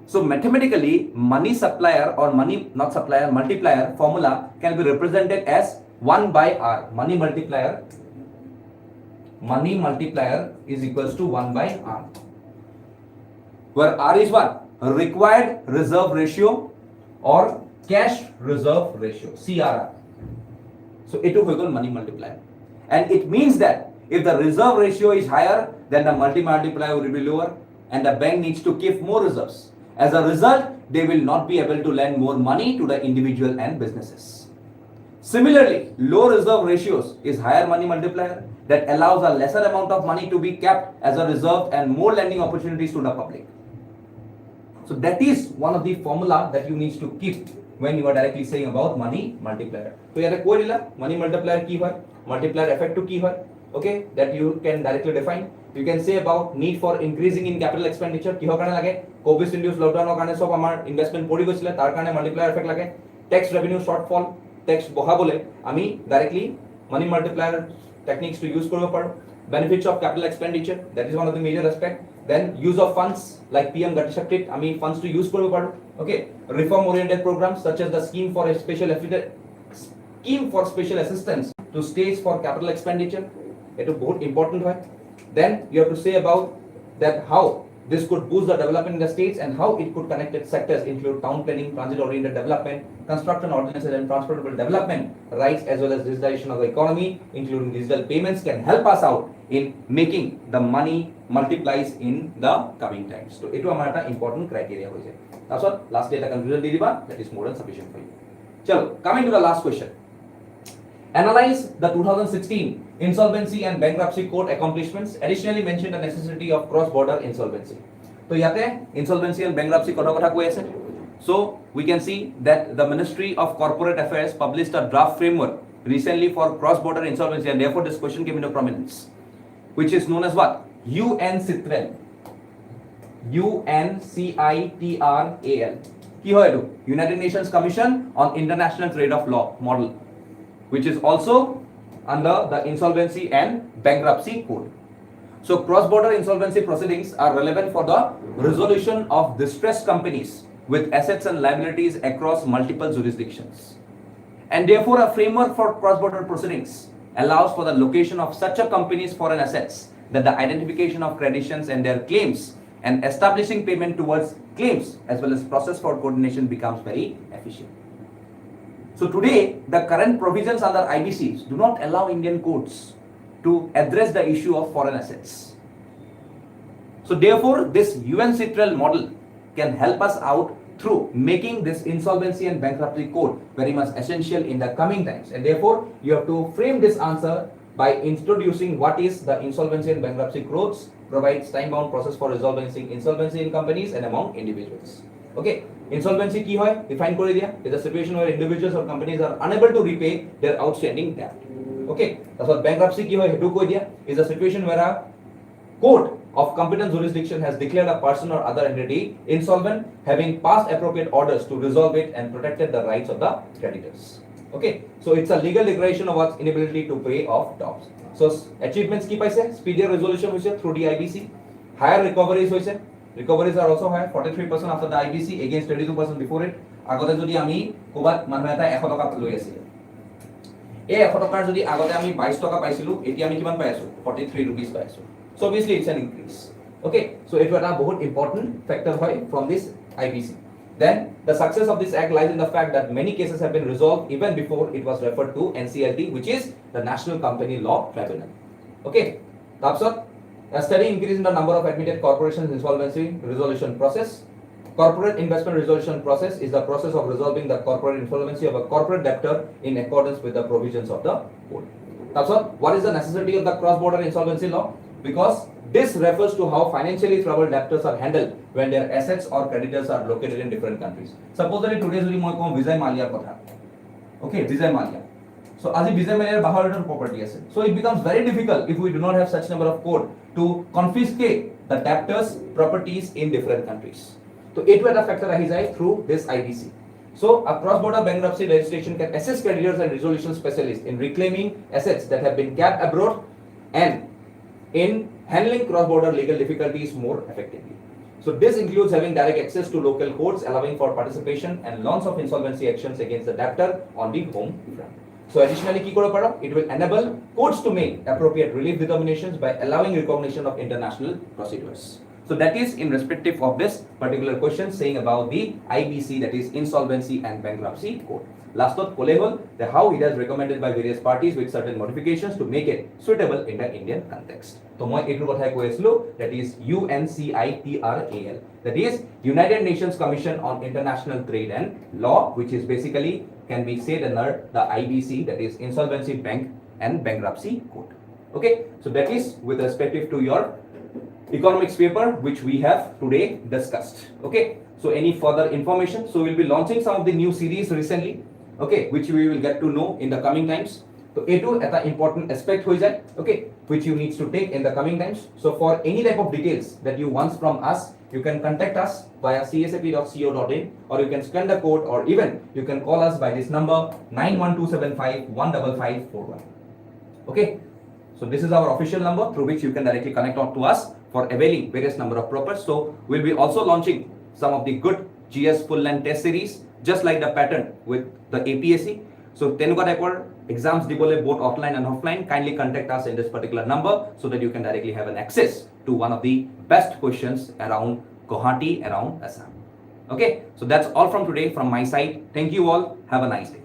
So mathematically, money supplier or money not supplier multiplier formula can be represented as 1 by R. Money multiplier is equals to 1 by R, where R is what? Required reserve ratio or cash reserve ratio, CRR. So it will money multiplier, and it means that if the reserve ratio is higher, then the multiplier will be lower, and the bank needs to keep more reserves. As a result, they will not be able to lend more money to the individual and businesses. Similarly, low reserve ratios is higher money multiplier that allows a lesser amount of money to be kept as a reserve and more lending opportunities to the public. So that is one of the formula that you need to keep when you are directly saying about money multiplier. So here the money multiplier key hoy, multiplier effect to key hoy, okay, that you can directly define. You can say about need for increasing in capital expenditure কিহৰ কাৰণে লাগে Covid induce লকডাউনৰ কাৰণে সব আমাৰ investment পৰি গৈছিল তাৰ কাৰণে মাল্টিপ্লায়াৰ এফেক্ট লাগে ট্যাক্স ৰেভিনিউ শর্টফল ট্যাক্স বহাবলে আমি directly money multiplier techniques to use কৰিব পাৰো benefits of capital expenditure, that is one of the major aspect. Then use of funds like PM Gati Shakti ami funds to use koribo paru, okay. Reform oriented programs such as the scheme for special assistance to states for capital expenditure, it is very important hoy. Then you have to say about that how this could boost the development in the states and how it could connect its sectors include town planning, transit oriented development, construction ordinances and transportable development rights, as well as digitalization of the economy including digital payments can help us out in making the money multiplies in the coming times. So it is a important criteria hoise. That's what last data conclusion di diba, that is more than sufficient for you. Chalo, coming to the last question. Analyze the 2016 insolvency and bankruptcy code accomplishments. Additionally mention the necessity of cross-border insolvency. So yate insolvency and bankruptcy kotha koi ase. So we can see that the Ministry of Corporate Affairs published a draft framework recently for cross-border insolvency, and therefore this question came into prominence, which is known as what? UNCITRAL. UNCITRAL. Ki hoy etu? United Nations Commission on International Trade of Law model, which is also under the insolvency and bankruptcy code. So cross-border insolvency proceedings are relevant for the resolution of distressed companies with assets and liabilities across multiple jurisdictions. And therefore a framework for cross-border proceedings allows for the location of such a company's foreign assets that the identification of creditors and their claims and establishing payment towards claims as well as process for coordination becomes very efficient. So today, the current provisions under IBCs do not allow Indian courts to address the issue of foreign assets. So therefore, this UNCITRAL model can help us out through making this insolvency and bankruptcy code very much essential in the coming times. And therefore, you have to frame this answer by introducing what is the insolvency and bankruptcy codes, provides time-bound process for resolving insolvency in companies and among individuals. Okay, insolvency ki hoy define kore dia is a situation where individuals or companies are unable to repay their outstanding debt. Okay, that's what bankruptcy ki hoy hetu koi dia is a situation where a court of competent jurisdiction has declared a person or other entity insolvent, having passed appropriate orders to resolve it and protected the rights of the creditors. Okay, so it's a legal declaration of one's inability to pay off debts. So achievements ki paise speedier resolution hoise through the IBC, higher recoveries hoise. Recoveries are also high, 43% after the IBC against 22% before it. Agote jodi ami kobat manhu eta 100 taka loi asile, ei 100 takar jodi agote ami 22 taka paisilu, eti ami kiman pai asu 43 rupees pai asu. So obviously it's an increase. Okay, so it was a बहुत important factor hoy from this IBC. Then the success of this act lies in the fact that many cases have been resolved even before it was referred to NCLT, which is the National Company Law Tribunal. Okay, that's all. A steady increase in the number of admitted corporations insolvency resolution process. Corporate investment resolution process is the process of resolving the corporate insolvency of a corporate debtor in accordance with the provisions of the code. That's all. What is the necessity of the cross-border insolvency law? Because this refers to how financially troubled debtors are handled when their assets or creditors are located in different countries. Suppose that today jodi moi kom Vijay Mallya kotha. Okay, Vijay Mallya. So as Vijay Mallya bahar property ase. So it becomes very difficult if we do not have such number of code to confiscate the debtors' properties in different countries. তো এইটো এটা factor আহি যায় through this IBC. So a cross-border bankruptcy registration can assist creditors and resolution specialists in reclaiming assets that have been kept abroad and in handling cross-border legal difficulties more effectively. So this includes having direct access to local courts, allowing for participation and launch of insolvency actions against the debtor on the home front. So additionally, it will enable courts to make appropriate relief determinations by allowing recognition of international procedures. So that is in respective of this particular question saying about the IBC, that is Insolvency and Bankruptcy Code. Last thought, the how it has recommended by various parties with certain modifications to make it suitable in the Indian context. So moi etu kotha কৈ aslo, that is UNCITRAL, that is United Nations Commission on International Trade and Law, which is basically can be said under the IBC, that is Insolvency Bank and Bankruptcy Code. Okay, so that is with respective to your economics paper which we have today discussed. Okay, so any further information, so we'll be launching some of the new series recently, okay, which we will get to know in the coming times. So etu eta important aspect hoi jay, okay, which you needs to take in the coming times. So for any type of details that you want from us, you can contact us via csap.co.in, or you can scan the code, or even you can call us by this number 91275 15541. Okay, so this is our official number through which you can directly connect on to us for availing various number of propers. So we'll be also launching some of the good GS full length test series, just like the pattern with the APSC. So tenuka type exams dibole both offline and offline, kindly contact us in this particular number so that you can directly have an access to one of the best questions around Guwahati, around Assam. Okay, so that's all from today from my side. Thank you all. Have a nice day.